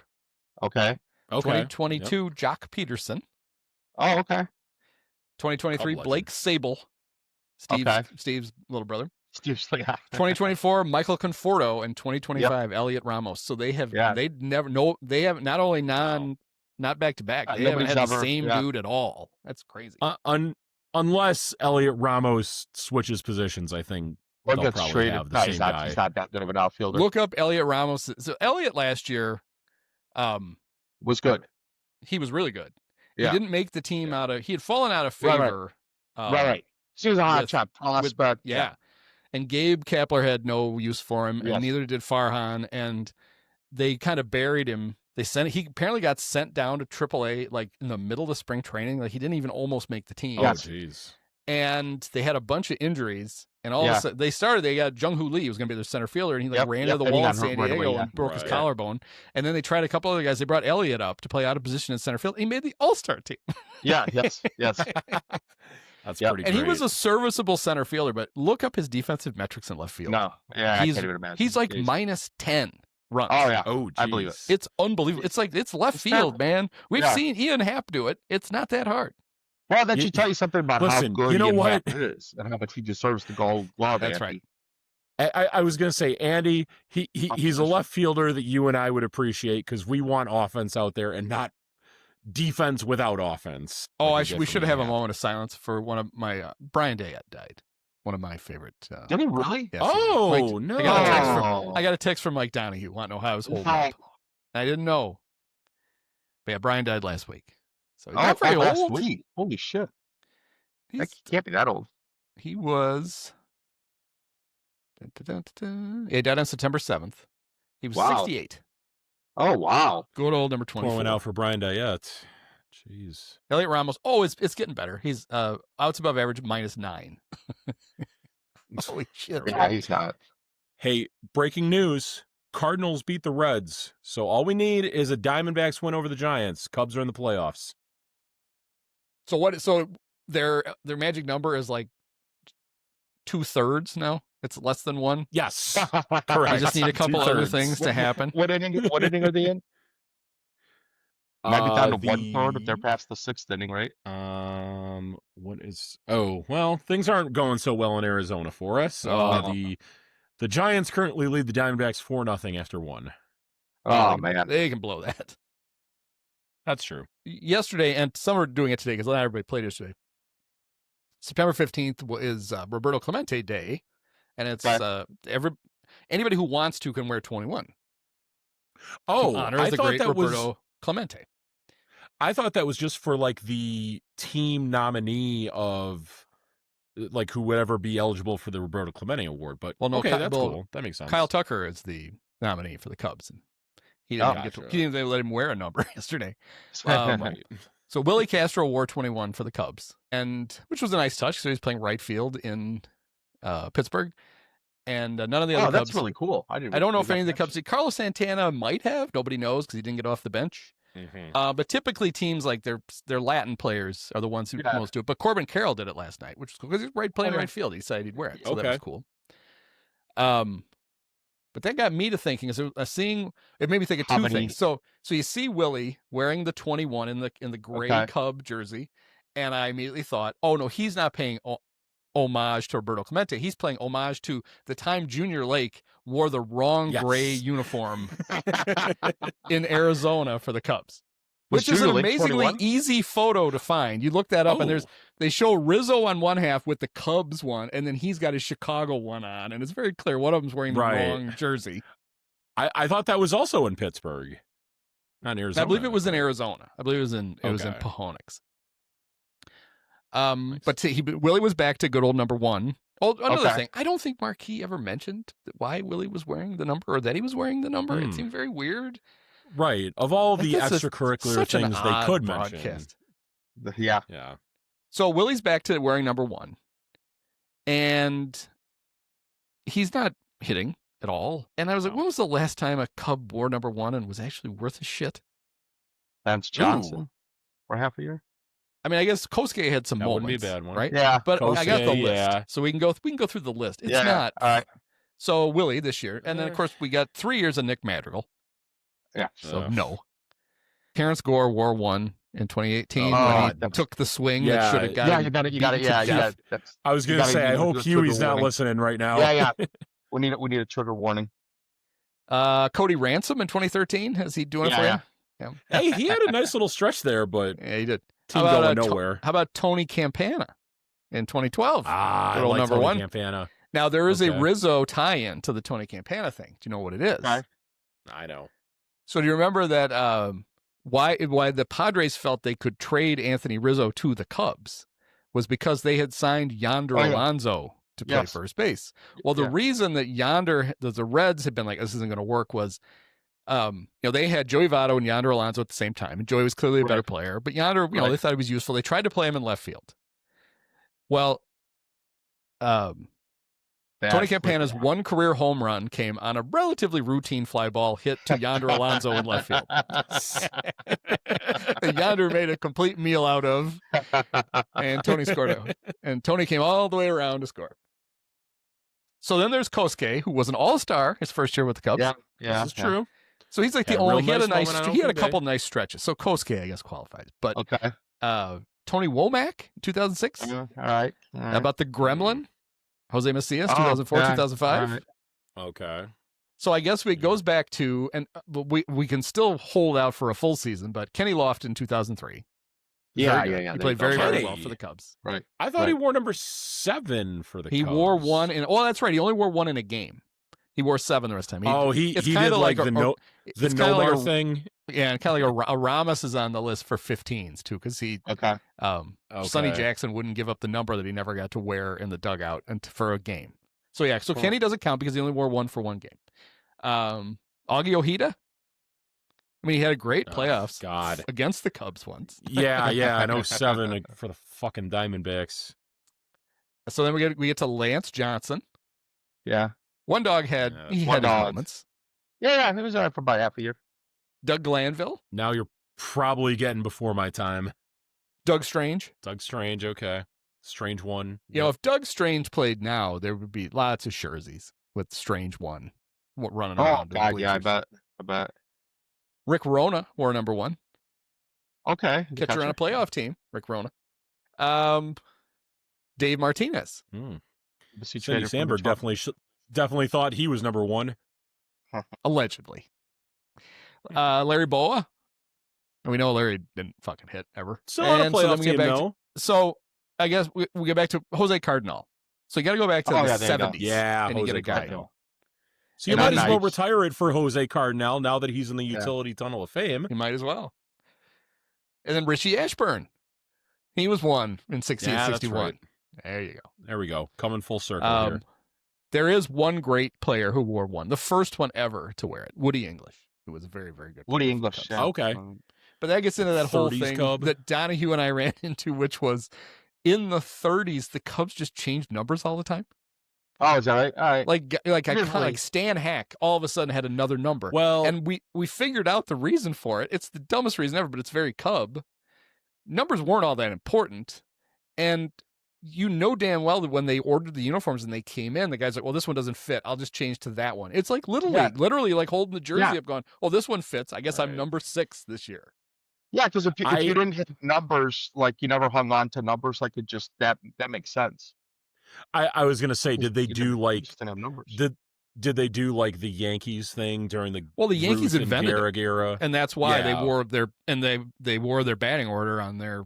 2022, Jock Peterson. Oh, okay. 2023, Blake Sable. Steve's little brother. 2024, Michael Conforto, and 2025, Elliot Ramos. So they have not only not back to back, they haven't had the same dude at all. That's crazy. Unless Elliot Ramos switches positions, I think they'll probably have the same guy. He's not that good of an outfielder. Look up Elliot Ramos. So Elliot last year was good. He was really good. Yeah. He didn't make the team he had fallen out of favor. Right. He was a hot shot prospect. Yeah. And Gabe Kapler had no use for him, and neither did Farhan, and they kind of buried him. He apparently got sent down to AAA like in the middle of spring training. Like he didn't even almost make the team. Oh, jeez. And they had a bunch of injuries, and all of a sudden they got Jung-Hoo Lee, who was going to be their center fielder, and he ran into the wall in San Diego and broke his collarbone. And then they tried a couple other guys. They brought Elliott up to play out of position in center field. He made the All-Star team. Yes. That's pretty great. And he was a serviceable center fielder, but look up his defensive metrics in left field. I can't even imagine. He's like minus 10 runs. Oh, yeah. Oh, geez. I believe it. It's unbelievable. It's left field, man. We've seen Ian Happ do it. It's not that hard. Well, that should tell you something about how good Ian Happ is and how much he deserves the Gold Glove. That's right. I was going to say, Andy, he's a left fielder that you and I would appreciate because we want offense out there and not defense without offense. Oh, we should have a moment of silence for one of my Brian Day died. One of my favorite. Did he really? Yes, no! I got a text from Mike Donahue. Want to know how I was holding up? I didn't know. But yeah, Brian died last week. So he's not very last old. Week. Holy shit! He can't be that old. He was. He died on September 7th. He was 68. Oh, wow. Good old number 24. Going out for Brian Diet. Jeez. Elliot Ramos. Oh, it's getting better. He's outs above average -9. Holy shit. Yeah, he's not. Hey, breaking news. Cardinals beat the Reds. So all we need is a Diamondbacks win over the Giants. Cubs are in the playoffs. So their magic number is like 2/3 now? It's less than 1? Yes. Correct. I just need a couple other things to happen. What inning are they in? Might be down to 1/3 if they're past the 6th inning, right? Things aren't going so well in Arizona for us. The Giants currently lead the Diamondbacks 4-0 after 1. Oh, man. They can blow that. That's true. Yesterday, and some are doing it today because not everybody played yesterday. September 15th is Roberto Clemente Day, and it's anybody who wants to can wear 21. Oh, honor the great Roberto Clemente. I thought that was just for like the team nominee of like who would ever be eligible for the Roberto Clemente Award. But that's cool. That makes sense. Kyle Tucker is the nominee for the Cubs, and he didn't let him wear a number yesterday. So Willie Castro wore 21 for the Cubs, and which was a nice touch. So he's playing right field in Pittsburgh, and none of the other Cubs. That's really cool. I don't know if any of the Cubs did. Carlos Santana might have. Nobody knows because he didn't get off the bench. But typically teams like their Latin players are the ones who most do it. But Corbin Carroll did it last night, which was cool because he's playing right field. He decided he'd wear it, so that was cool. But that got me to thinking. It made me think of two things. So you see Willie wearing the 21 in the gray Cub jersey, and I immediately thought, oh no, he's not paying homage to Roberto Clemente. He's playing homage to the time Junior Lake wore the wrong gray uniform in Arizona for the Cubs, which is an amazingly easy photo to find. You look that up, and they show Rizzo on one half with the Cubs one, and then he's got his Chicago one on, and it's very clear one of them's wearing the wrong jersey. I thought that was also in Pittsburgh, not in Arizona. I believe it was in Arizona. I believe it was in Pajonix. But Willie was back to good old number 1. Oh, another thing. I don't think Marquee ever mentioned why Willie was wearing the number or that he was wearing the number. It seemed very weird. Right. Of all the extracurricular things they could mention. Yeah. So Willie's back to wearing number 1. And he's not hitting at all. And I was like, when was the last time a Cub wore number 1 and was actually worth a shit? Lance Johnson for half a year. I mean, I guess Kosuke had some moments. Wouldn't be a bad one, right? Yeah, but I got the list, so we can go through the list. It's not all right. So Willie this year, and then of course we got 3 years of Nick Madrigal. Yeah, so no. Terrence Gore wore 1 in 2018 when he took the swing that should have got. Yeah, you got it. Yeah. I was going to say, I hope Huey's not listening right now. Yeah. We need a trigger warning. Cody Ransom in 2013, is he doing it for you? Yeah. Hey, he had a nice little stretch there, but yeah, he did. Team going nowhere. How about Tony Campana in 2012? I like number Tony 1. Campana. Now there is a Rizzo tie-in to the Tony Campana thing. Do you know what it is? I know. So do you remember that why the Padres felt they could trade Anthony Rizzo to the Cubs was because they had signed Yonder Alonso to play first base. Well, the reason that the Reds had been like, this isn't going to work was they had Joey Votto and Yonder Alonso at the same time, and Joey was clearly a better player, but Yonder, they thought he was useful. They tried to play him in left field. Well, Tony Campana's 1 career home run came on a relatively routine fly ball hit to Yonder Alonso in left field. And Yonder made a complete meal out of, and Tony scored it. And Tony came all the way around to score. So then there's Kosuke, who was an all-star his first year with the Cubs. Yeah, this is true. So he's like he had a couple nice stretches. So Kosuke, I guess, qualifies. But Tony Womack, 2006. All right. How about the Gremlin? Jose Macias, 2004, 2005. Right. Okay. So I guess it goes back to, and we can still hold out for a full season, but Kenny Lofton, 2003. Yeah. He played very, very well for the Cubs. Right. I thought he wore number 7 for the Cubs. He wore 1 in. Oh, that's right. He only wore 1 in a game. He wore 7 the rest of the time. He did like the Nomar thing. Yeah, and kind of like a Ramos is on the list for 15s too, because he Sonny Jackson wouldn't give up the number that he never got to wear in the dugout for a game. So Kenny doesn't count because he only wore 1 for 1 game. Augie Ojeda. I mean, he had a great playoffs against the Cubs once. Yeah, I know 7 for the fucking Diamondbacks. So then we get to Lance Johnson. Yeah. One dog had his moments. Yeah, he was all right for about half a year. Doug Glanville. Now you're probably getting before my time. Doug Strange. Okay. Strange 1. You know, if Doug Strange played now, there would be lots of jerseys with Strange 1 running around. Oh, God, yeah, I bet. Rick Rona wore number 1. Okay. Catcher on a playoff team, Rick Rona. Dave Martinez. Cindy Sandberg definitely thought he was number 1. Allegedly. Larry Boa. And we know Larry didn't fucking hit ever. Still on a playoff team, though. So I guess we get back to Jose Cardinal. So you got to go back to the 70s. Yeah, and you get a guy. So you might as well retire it for Jose Cardinal now that he's in the Utility Tunnel of Fame. You might as well. And then Richie Ashburn. He was 1 in 60 and 61. Right. There you go. There we go. Coming full circle here. There is one great player who wore 1. The first one ever to wear it. Woody English, who was a very, very good player. Woody English. Yeah. Okay. But But that gets into that whole 30s thing Cub. that Donahue and I ran into, which was in the 30s, the Cubs just changed numbers all the time. Oh, is that right? All right. Like Stan Hack all of a sudden had another number. Well, and we figured out the reason for it. It's the dumbest reason ever, but it's very Cub. Numbers weren't all that important. And you know damn well that when they ordered the uniforms and they came in, the guy's like, well, this one doesn't fit. I'll just change to that one. It's like literally like holding the jersey up going, oh, this one fits. I guess I'm number 6 this year. Yeah, because if you didn't hit numbers, like you never hung on to numbers, like it just that makes sense. I was gonna say, did they do like numbers. Did they do like the Yankees thing during the Yankees Ruth invented and Gehrig era, and that's why they wore their batting order on their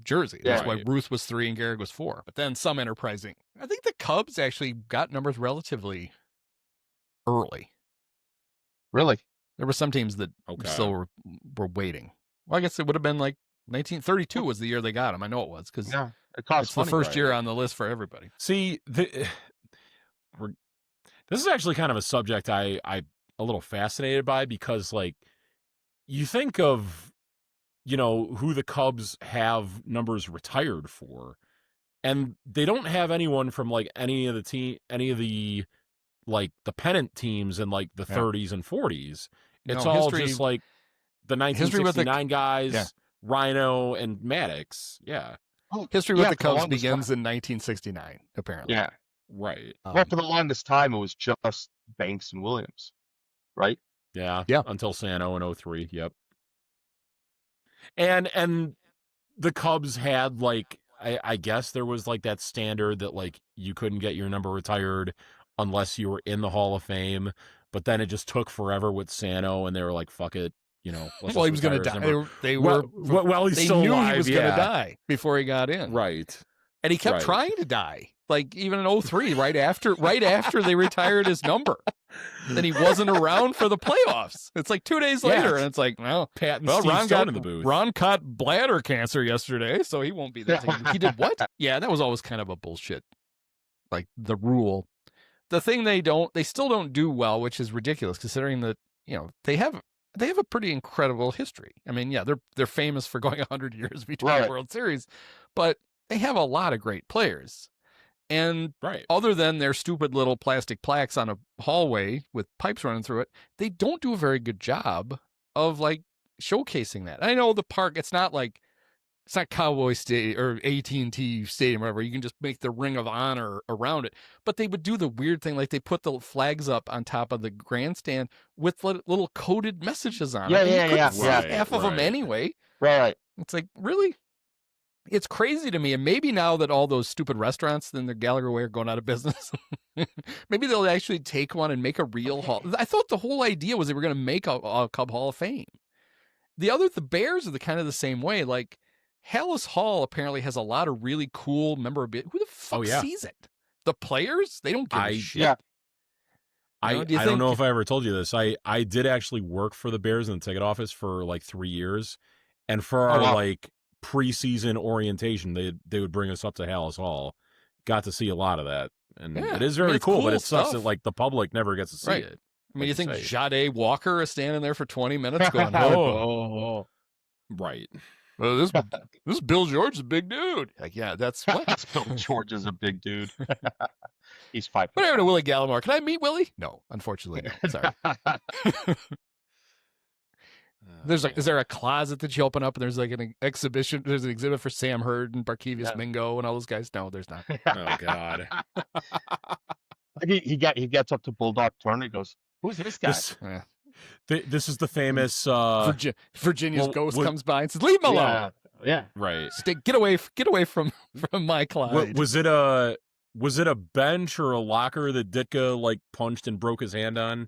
jersey. That's why Ruth was 3 and Gehrig was 4. But then some enterprising. I think the Cubs actually got numbers relatively early. Really? There were some teams that still were waiting. Well, I guess it would have been like 1932 was the year they got them. I know it was because it's the first year on the list for everybody. See, this is actually kind of a subject I'm a little fascinated by because, like, you think of, who the Cubs have numbers retired for, and they don't have anyone from like any of the like the pennant teams in like the 30s and 40s. It's all just like the 1969 guys, Rhino and Maddox. Yeah. History with the Cubs begins in 1969, apparently. Yeah. Right. Well, for the longest time, it was just Banks and Williams, right? Yeah. Until Sano in 03. Yep. And the Cubs had like, I guess there was like that standard that like you couldn't get your number retired unless you were in the Hall of Fame. But then it just took forever with Sano, and they were like, "Fuck it." Well, he was going to die. They still knew alive, he was going to die before he got in. Right. And he kept trying to die. Like even in 03, right after they retired his number. Then he wasn't around for the playoffs. It's like 2 days later, and it's like, Ron caught bladder cancer yesterday, so he won't be there. He did what? Yeah, that was always kind of a bullshit. Like the rule. The thing they still don't do well, which is ridiculous considering that, they have a pretty incredible history. I mean, yeah, they're famous for going 100 years between World Series, but they have a lot of great players. And other than their stupid little plastic plaques on a hallway with pipes running through it, they don't do a very good job of like showcasing that. I know the park, it's not Cowboy Stadium or AT&T Stadium, whatever. You can just make the ring of honor around it. But they would do the weird thing, like they put the flags up on top of the grandstand with little coded messages on it. Yeah. Half of them anyway. Right. It's like, really? It's crazy to me. And maybe now that all those stupid restaurants in the Gallagher Way are going out of business, maybe they'll actually take one and make a real hall. I thought the whole idea was they were going to make a Cub Hall of Fame. The Bears are the same way. Like, Hallis Hall apparently has a lot of really cool memorabilia. Who the fuck sees it? The players? They don't give a shit. Yeah. I don't know if I ever told you this. I did actually work for the Bears in the ticket office for like 3 years. And for our like preseason orientation, they would bring us up to Hallis Hall. Got to see a lot of that. And it is very cool, but it sucks that like the public never gets to see it. I mean, you think Jade Walker is standing there for 20 minutes going, Right. Well, this Bill George is a big dude. Like, yeah, that's what? Bill George is a big dude. He's 5'. What happened to Willie Gallimore? Can I meet Willie? No, unfortunately, no. Sorry. Is there a closet that you open up and there's like an exhibition? There's an exhibit for Sam Hurd and Barkevius Mingo and all those guys. No, there's not. Oh God. he gets up to Bulldog Turner. He goes, "Who's this guy?" This is the famous Virginia's ghost comes by and says, "Leave him alone." Yeah. Right. Get away from my Clyde. Was it a bench or a locker that Ditka like punched and broke his hand on?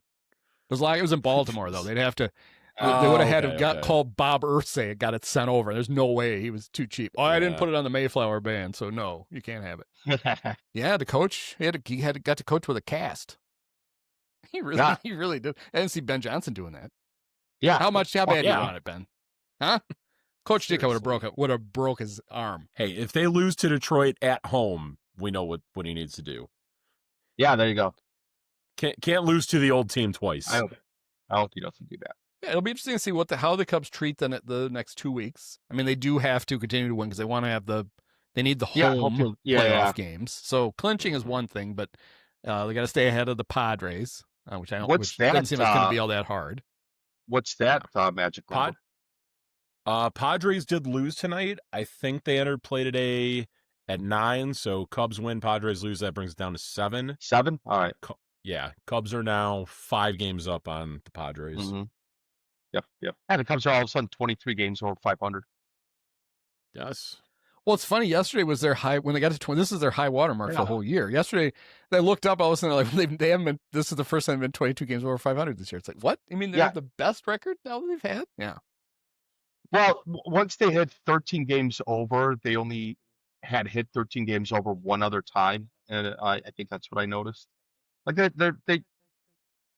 It was in Baltimore though. They'd have to. They would have had to called Bob Irsay and got it sent over. There's no way. He was too cheap. I didn't put it on the Mayflower band, so no, you can't have it. Yeah, the coach got to coach with a cast. He really did. I didn't see Ben Johnson doing that. Yeah. How bad do you want it, Ben? Huh? Coach Ditka would have broke his arm. Hey, if they lose to Detroit at home, we know what he needs to do. Yeah, there you go. Can't lose to the old team twice. I hope he doesn't do that. Yeah, it'll be interesting to see how the Cubs treat the next 2 weeks. I mean, they do have to continue to win because they want to have they need the home field. playoff games. So clinching is one thing, but they got to stay ahead of the Padres, which doesn't seem like it's going to be all that hard. What's that magic number? Padres did lose tonight. I think they entered play today at 9. So Cubs win, Padres lose. That brings it down to 7. 7? All right. Yeah, Cubs are now 5 games up on the Padres. Mm-hmm. Yep. And the Cubs are all of a sudden 23 games over 500. Yes. Well, it's funny. Yesterday was their high when they got to 20. This is their high watermark for the whole year. Yesterday, they looked up all of a sudden, like they haven't been. This is the first time they've been 22 games over 500 this year. It's like, what? You mean they have the best record now that they've had? Yeah. Well, once they hit 13 games over, they only had hit 13 games over one other time, and I think that's what I noticed. Like they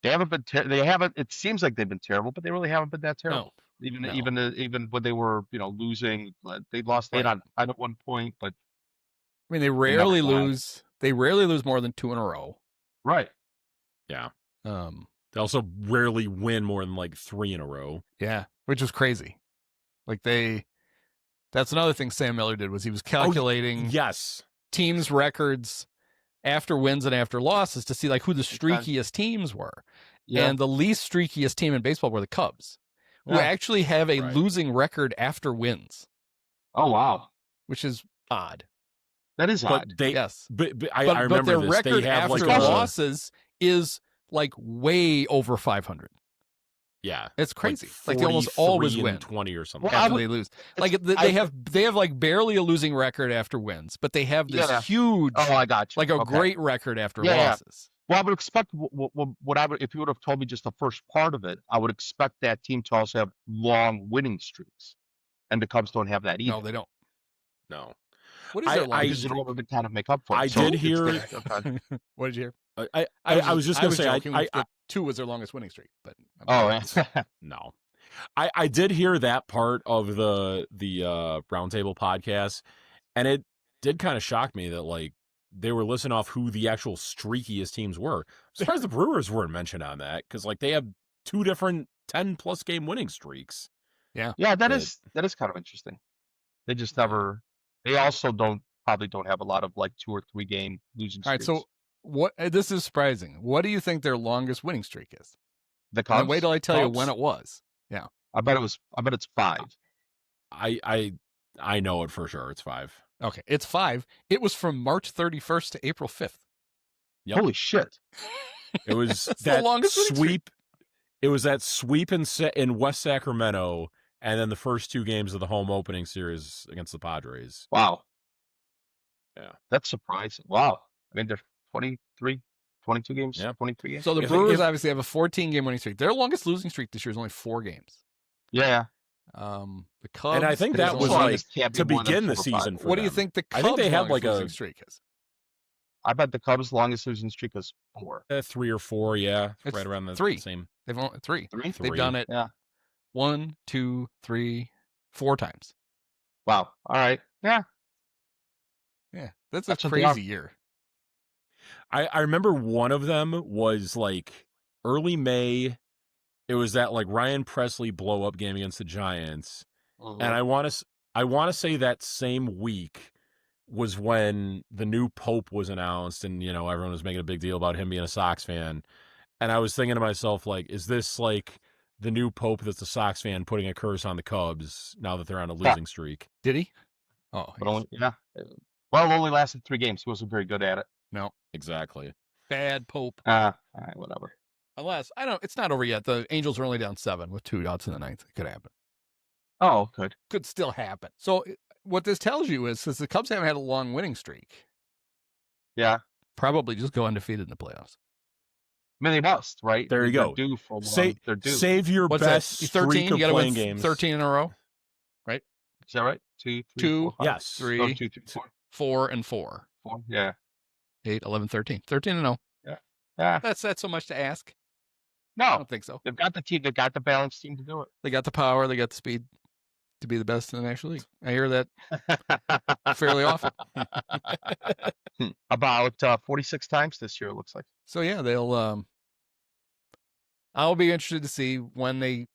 haven't been. They haven't. It seems like they've been terrible, but they really haven't been that terrible. No. Even when they were losing, they lost 8 on at one point. But I mean, they rarely lose. They rarely lose more than 2 in a row. Right. Yeah. They also rarely win more than like 3 in a row. Yeah, which is crazy. Like that's another thing Sam Miller did was he was calculating teams' records after wins and after losses to see like who the streakiest teams were. Yeah. And the least streakiest team in baseball were the Cubs, who actually have a losing record after wins. Oh, wow. Which is odd. That is odd. I remember but their this. record after losses is like way over 500. Yeah, it's crazy. Like they almost always win 20 or something after they lose. Like they have like barely a losing record after wins, but they have this huge. Oh, I got you. Like a great record after losses. Well, I would expect what I would if you would have told me just the first part of it, I would expect that team to also have long winning streaks, and the Cubs don't have that either. No, they don't. No. What is their longest streak? To kind of make up for it. I did hear. What did you hear? I was just going to say 2 was their longest winning streak, but no. I did hear that part of the Roundtable podcast, and it did kind of shock me that like they were listing off who the actual streakiest teams were. I'm surprised the Brewers weren't mentioned on that because like they have 2 different 10+ game winning streaks. Yeah, that is kind of interesting. They just never. They also probably don't have a lot of like 2 or 3 game losing streaks. All right, so this is surprising. What do you think their longest winning streak is? The Cubs. Wait till I tell you when it was. Yeah, I bet it's 5. I know it for sure. It's 5. Okay, it's 5. It was from March 31st to April 5th. Yep. Holy shit! It was that sweep. It was that sweep in West Sacramento, and then the first 2 games of the home opening series against the Padres. Wow. Yeah, that's surprising. Wow. I mean, they're 22 games. Yeah, 23 games. So the Brewers obviously have a 14-game winning streak. Their longest losing streak this year is only 4 games. Yeah. The Cubs, and I think that was like to begin the season. For what them. do you think the Cubs' I think they had like losing streak is? I bet the Cubs' longest losing streak is 4. 3 or 4, yeah, it's right around the 3. Same. They've only 3. 3. They've done it. Yeah. 1, 2, 3, 4 times. Wow. All right. Yeah. Yeah, that's a crazy year. I remember one of them was like early May. It was that like Ryan Presley blow up game against the Giants, and I want to say that same week was when the new Pope was announced, and everyone was making a big deal about him being a Sox fan, and I was thinking to myself like, is this like the new Pope that's a Sox fan putting a curse on the Cubs now that they're on a losing streak? Did he? Oh, yeah. Well, it only lasted 3 games. He wasn't very good at it. No, exactly. Bad Pope. All right, whatever. Unless it's not over yet. The Angels are only down 7 with 2 outs in the 9th. It could happen. Oh, could still happen. So what this tells you is, since the Cubs haven't had a long winning streak, probably just go undefeated in the playoffs. I mean, they must, right? There you go. They're due. Save your best 13. Streak You got to win games. 13 in a row, right? Is that right? 2, 2, 4, yes, 3, 2, 3, 4. 4 and 4. 4, yeah. 8, 11, 13. 13 and 0. Yeah. That's so much to ask. No, I don't think so. They've got the team. They've got the balanced team to do it. They got the power. They got the speed to be the best in the National League. I hear that fairly often. About 46 times this year, it looks like. So yeah, they'll. I'll be interested to see when they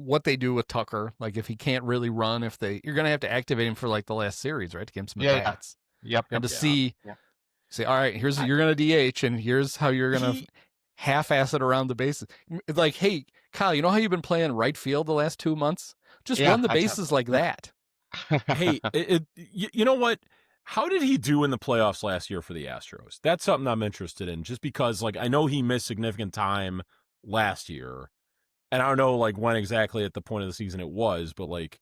what they do with Tucker. Like if he can't really run, you're going to have to activate him for like the last series, right? To give him some at-bats. Yep. And to say, all right, you're going to DH and here's how you're going to half-ass it around the bases. It's like, hey, Kyle, you know how you've been playing right field the last 2 months? Just run the bases like that. Hey, you know what? How did he do in the playoffs last year for the Astros? That's something I'm interested in, just because, like, I know he missed significant time last year, and I don't know, like, when exactly at the point of the season it was, but, like,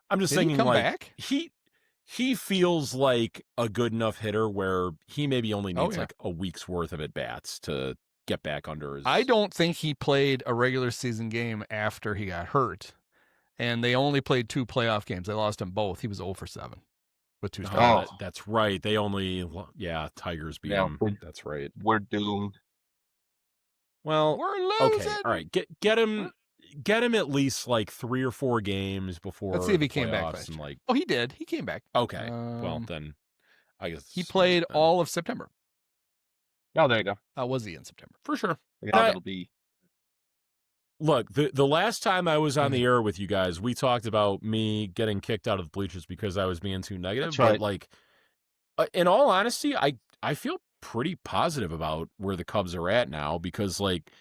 I'm just thinking, like, back? he feels like a good enough hitter where he maybe only needs, like, a week's worth of at-bats to get back under his... I don't think he played a regular season game after he got hurt, and they only played 2 playoff games. They lost them both. He was 0 for 7. With 2 starts. That's right. They only, Tigers beat him. That's right. We're doomed. Well, we're losing. Okay, all right. Get him at least like 3 or 4 games before. Let's see if he came back. And like, he did. He came back. Okay. Well, then I guess he played all of September. Oh, there you go. Was he in September? For sure. Yeah, that'll be. Look, the last time I was on the air with you guys, we talked about me getting kicked out of the bleachers because I was being too negative. That's right. But like, in all honesty, I feel pretty positive about where the Cubs are at now because, like,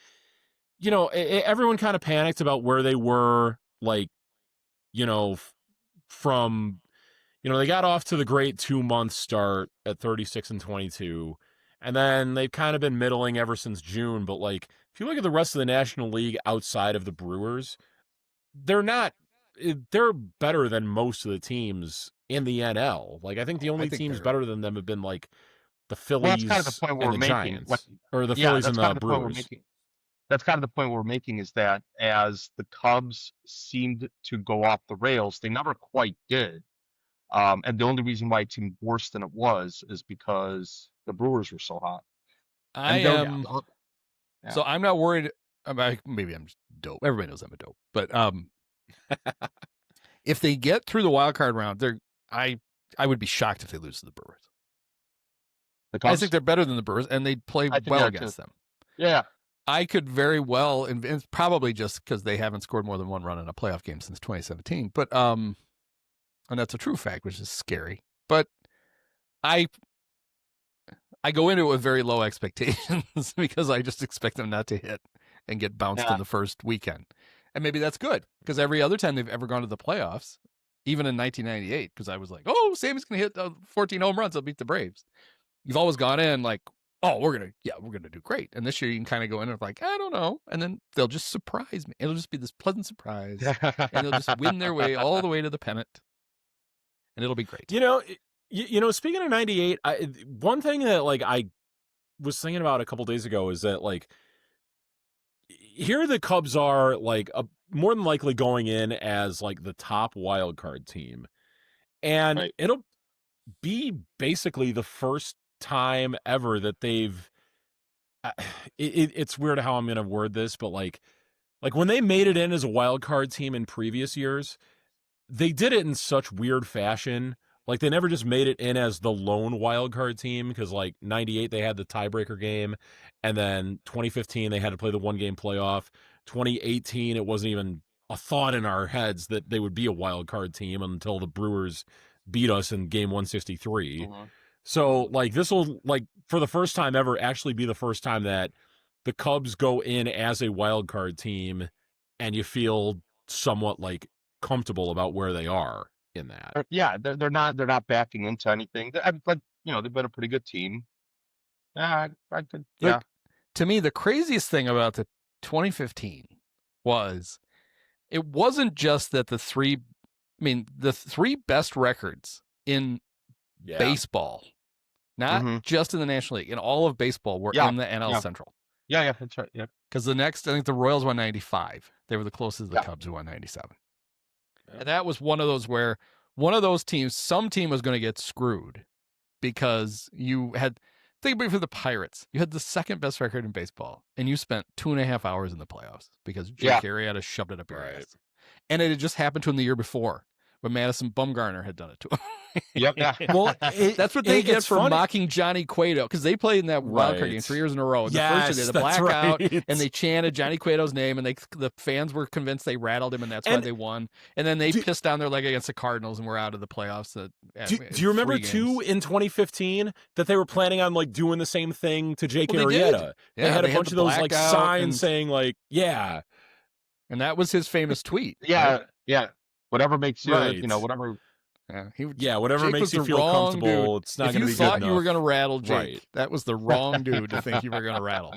you know, everyone kind of panicked about where they were, like, you know, from, you know, they got off to the great 2-month start at 36-22. And then they've kind of been middling ever since June. But, like, if you look at the rest of the National League outside of the Brewers, they're better than most of the teams in the NL. Like, I think the only teams better than them have been, like, the Phillies that's kind of the point and the Giants. Or the Phillies and the Brewers. That's kind of the point we're making is that as the Cubs seemed to go off the rails, they never quite did. And the only reason why it seemed worse than it was is because the Brewers were so hot. So I'm not worried about, maybe I'm just dope. Everybody knows I'm a dope. But if they get through the wild card round, I would be shocked if they lose to the Brewers. I think they're better than the Brewers, and they play well against them. Yeah. I could very well, and it's probably just because they haven't scored more than 1 run in a playoff game since 2017. But and that's a true fact, which is scary. But I go into it with very low expectations because I just expect them not to hit and get bounced in the first weekend. And maybe that's good because every other time they've ever gone to the playoffs, even in 1998, because I was like, oh, Sammy's going to hit 14 home runs. They'll beat the Braves. You've always gone in like, oh, we're going to do great. And this year you can kind of go in and like, I don't know. And then they'll just surprise me. It'll just be this pleasant surprise. And they'll just win their way all the way to the pennant. And it'll be great. You know, speaking of 98, one thing that, like, I was thinking about a couple days ago is that, like, here the Cubs are, like, more than likely going in as, like, the top wild card team. And it'll be basically the first time ever that they've it's weird how I'm going to word this, but, like when they made it in as a wild card team in previous years, they did it in such weird fashion. Like, they never just made it in as the lone wild card team because, like, 98, they had the tiebreaker game. And then 2015, they had to play the 1-game playoff. 2018, it wasn't even a thought in our heads that they would be a wild card team until the Brewers beat us in game 163. Mm-hmm. So, like, this will, like, for the first time ever, actually be the first time that the Cubs go in as a wild card team and you feel somewhat, like, comfortable about where they are. In that, they're not backing into anything. Like, you know, they've been a pretty good team. Look, to me, the craziest thing about the 2015 was it wasn't just that the 3 best records in baseball, not just in the National League, in all of baseball, were in the NL Central. Yeah, that's right. Yeah, because the next, I think the Royals won 95. They were the closest to the Cubs, who won 97. And that was one of those where one of those teams, some team was going to get screwed because you had, think about it for the Pirates, you had the 2nd best record in baseball and you spent 2.5 hours in the playoffs because Jake Arrieta shoved it up your ass. And it had just happened to him the year before but Madison Bumgarner had done it to him. Yep. Yeah. Well, that's what they get for funny. mocking Johnny Cueto, because they played in that wild card game 3 years in a row. And the first year they had a blackout, and they chanted Johnny Cueto's name, and the fans were convinced they rattled him, and that's why they won. And then they pissed down their leg against the Cardinals and were out of the playoffs. Do you remember too in 2015 that they were planning on like doing the same thing to Jake Arrieta? They had a bunch of those like signs saying like, yeah. And that was his famous tweet. Yeah, right? yeah. Whatever makes you, whatever. Whatever Jake makes you feel comfortable. Dude. It's not going to be If you thought good you were enough. going to rattle Jake, that was the wrong dude to think you were going to rattle.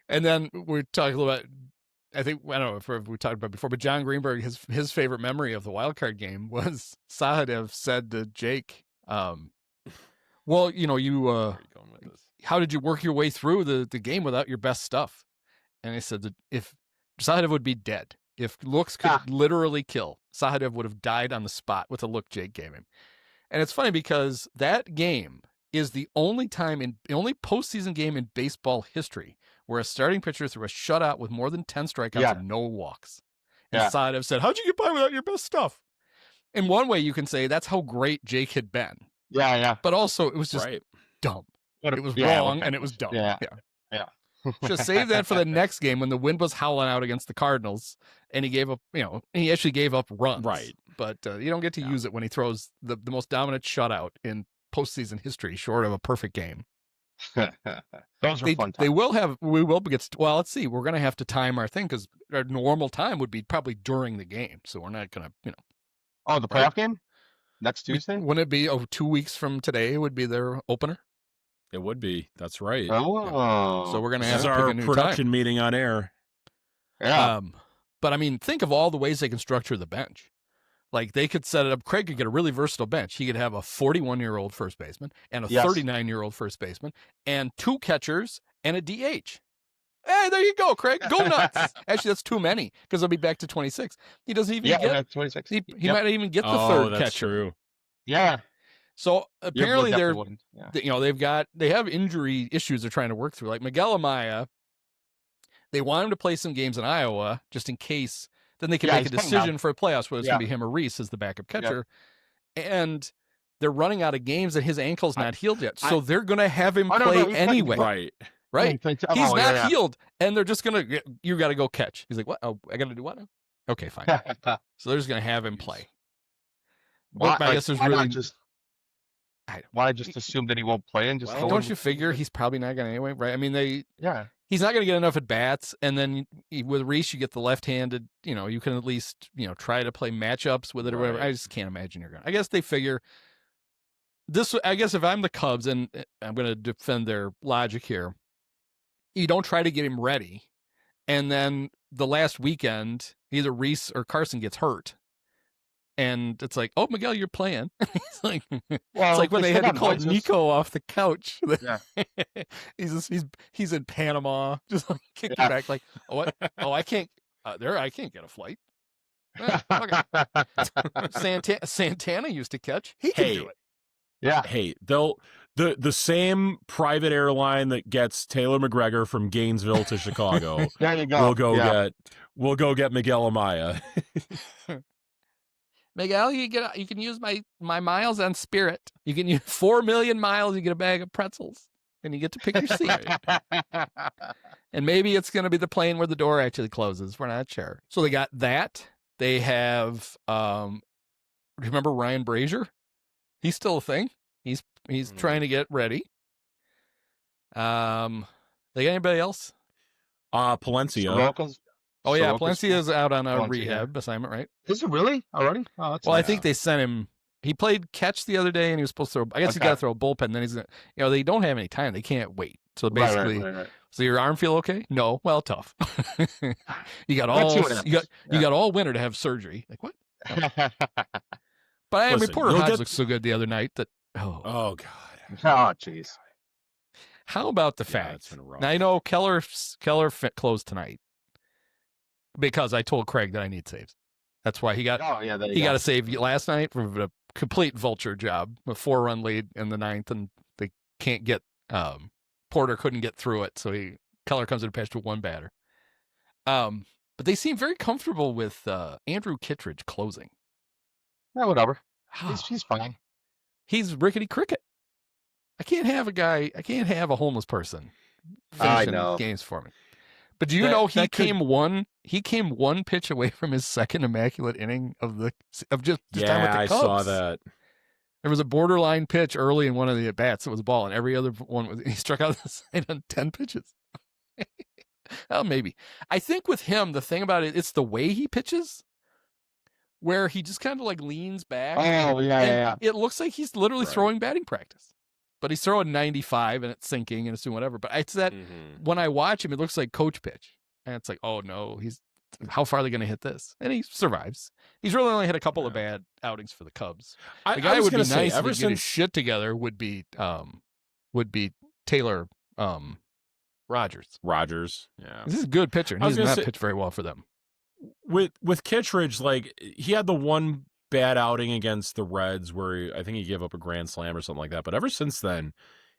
And then we're talking about, I don't know if we talked about it before, but John Greenberg, his favorite memory of the wild card game was Sahadev said to Jake, well, you how did you work your way through the game without your best stuff? And he said that if Sahadev would be dead, if looks could literally kill, Sahadev would have died on the spot with the look Jake gave him. And it's funny because that game is the only postseason game in baseball history where a starting pitcher threw a shutout with more than 10 strikeouts and no walks. And Sahadev said, how'd you get by without your best stuff? In one way, you can say that's how great Jake had been. Yeah, yeah. But also, it was just dumb. It was wrong, and it was dumb. Yeah. Should save that for the next game when the wind was howling out against the Cardinals, and he gave up. He actually gave up runs. Right. But you don't get to use it when he throws the most dominant shutout in postseason history, short of a perfect game. Those are fun times. We will get. Well, let's see. We're going to have to time our thing because our normal time would be probably during the game, so we're not going to. Oh, the playoff game next Tuesday. Wouldn't it be 2 weeks from today? Would be their opener. It would be. That's right. Oh, so we're gonna have to pick our a new production time. Meeting on air. Yeah. But I mean, think of all the ways they can structure the bench. Like they could set it up. Craig could get a really versatile bench. He could have a 41-year-old first baseman and a 39-year-old first baseman and 2 catchers and a DH. Hey, there you go, Craig. Go nuts. Actually, that's too many because they'll be back to 26. He doesn't even get 26. He might not even get the third that's catcher. True. Yeah. So apparently they have injury issues they're trying to work through. Like Miguel Amaya, they want him to play some games in Iowa just in case. Then they can make a decision for a playoffs whether it's going to be him or Reese as the backup catcher. And they're running out of games and his ankle's not healed yet. So they're going to have him play anyway. Right. He's not healed. And they're just going to, you got to go catch. He's like, what? Oh, I got to do what now? Okay, fine. So they're just going to have him play. Well, I guess there's really just. Why just assume that he won't play and just don't you figure he's probably not going to anyway, right? I mean, he's not going to get enough at bats, and then with Reese you get the left-handed. You can at least try to play matchups with it or whatever. I just can't imagine you're going. I guess they figure this. I guess if I'm the Cubs and I'm going to defend their logic here, you don't try to get him ready, and then the last weekend either Reese or Carson gets hurt. And it's like, oh, Miguel, you're playing. It's like, it's like when they had to call Nico off the couch. Yeah. he's in Panama, just like kicking back, like, oh, what? Oh, I can't. I can't get a flight. Okay. Santana used to catch. He can do it. Yeah. Hey, the same private airline that gets Taylor McGregor from Gainesville to Chicago. There you go. We'll go get Miguel Amaya. Miguel, you can use my miles on Spirit. You can use 4 million miles. You get a bag of pretzels, and you get to pick your seat. And maybe it's going to be the plane where the door actually closes. We're not sure. So they got that. They have. Remember Ryan Brazier? He's still a thing. He's trying to get ready. They got anybody else? Palencia. Oh, yeah, Palencia's out on a rehab assignment, right? Is it really? Already? Oh, that's I think they sent him. He played catch the other day, and he was supposed to throw. I guess he got to throw a bullpen. Then he's, they don't have any time. They can't wait. So basically, right. So your arm feel okay? No. Well, tough. You got all winter to have surgery. Like what? Oh. But Reporter Hodge looked so good the other night that. Oh God. Oh jeez. How about the fact? Now I know Keller closed tonight. Because I told Craig that I need saves. That's why he got got a save last night for a complete vulture job, a 4-run lead in the 9th, and they can't get Porter couldn't get through it, so Keller comes in to pitch to one batter. But they seem very comfortable with Andrew Kittredge closing. Yeah, whatever. He's fine. He's rickety cricket. I can't have a homeless person I finishing know. games for me. But do you know he came one pitch away from his second immaculate inning of just time with the I Cubs. saw that. There was a borderline pitch early in one of the at bats. It was a ball, and every other one he struck out the side on 10 pitches. Oh, maybe. I think with him, the thing about it's the way he pitches, where he just kind of like leans back. Oh yeah. It looks like he's literally throwing batting practice, but he's throwing 95 and it's sinking and it's doing whatever. But it's that when I watch him, it looks like coach pitch, and it's like, oh no, how far are they going to hit this? And he survives. He's really only had a couple of bad outings for the Cubs. The guy would be nice if he get his shit together. Would be Taylor Rogers. Yeah, This is a good pitcher, and he does not pitch very well for them. With Kittredge, like he had the one bad outing against the Reds where I think he gave up a grand slam or something like that. But ever since then,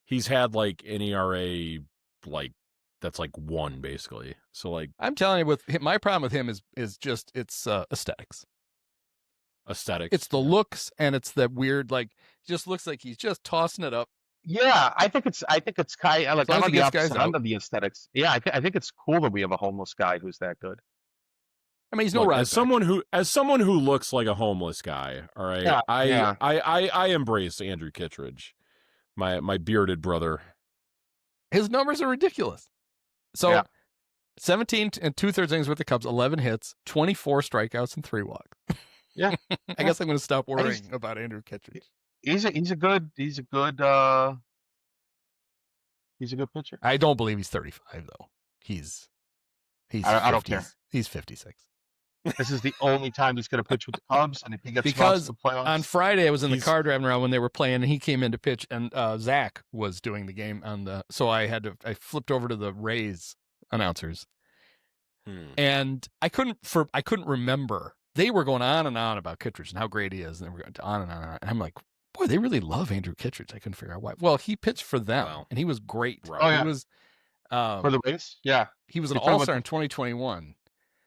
he's had like an ERA like that's like 1 basically. So like I'm telling you, with my problem with him is just it's aesthetics. It's the looks, and it's that weird like just looks like he's just tossing it up. Yeah, I think it's kind of like I'm on the opposite end out. of the aesthetics. Yeah, I think it's cool that we have a homeless guy who's that good. I mean, he's no as someone who looks like a homeless guy. All right, yeah, I embrace Andrew Kittredge, my bearded brother. His numbers are ridiculous. So, 17 and 2/3 innings with the Cubs, 11 hits, 24 strikeouts, and 3 walks. Yeah, I guess I'm going to stop worrying about Andrew Kittredge. He's a good pitcher. I don't believe he's 35 though. He's I don't care. He's 56. This is the only time he's going to pitch with the Cubs, and if he gets because to the playoffs, on Friday I was in the car driving around when they were playing, and he came in to pitch, and Zach was doing the game so I flipped over to the Rays announcers, and I couldn't remember. They were going on and on about Kittredge and how great he is, and they were going on and on, and I'm like, boy, they really love Andrew Kittredge. I couldn't figure out why. Well, he pitched for them, and he was great. Right. Oh yeah, he was for the Rays. Yeah, he was an all-star in 2021.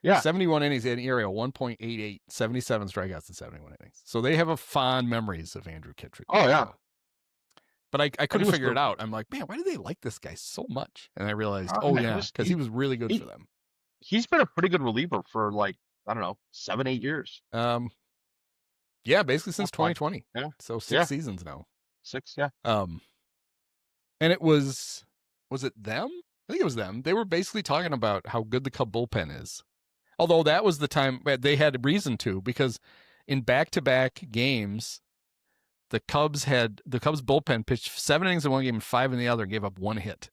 Yeah. 71 innings, he had an ERA of 1.88, 77 strikeouts in 71 innings. So they have a fond memories of Andrew Kittredge. Oh, yeah. But I couldn't figure it out. I'm like, man, why do they like this guy so much? And I realized, because he was really good for them. He's been a pretty good reliever for like, I don't know, 7-8 years. Yeah, basically since 2020. Yeah. So 6 seasons now. 6, yeah. And it was it them? I think it was them. They were basically talking about how good the Cub bullpen is. Although that was the time they had reason to, because in back-to-back games, the Cubs bullpen pitched 7 innings in one game and 5 in the other, and gave up 1 hit.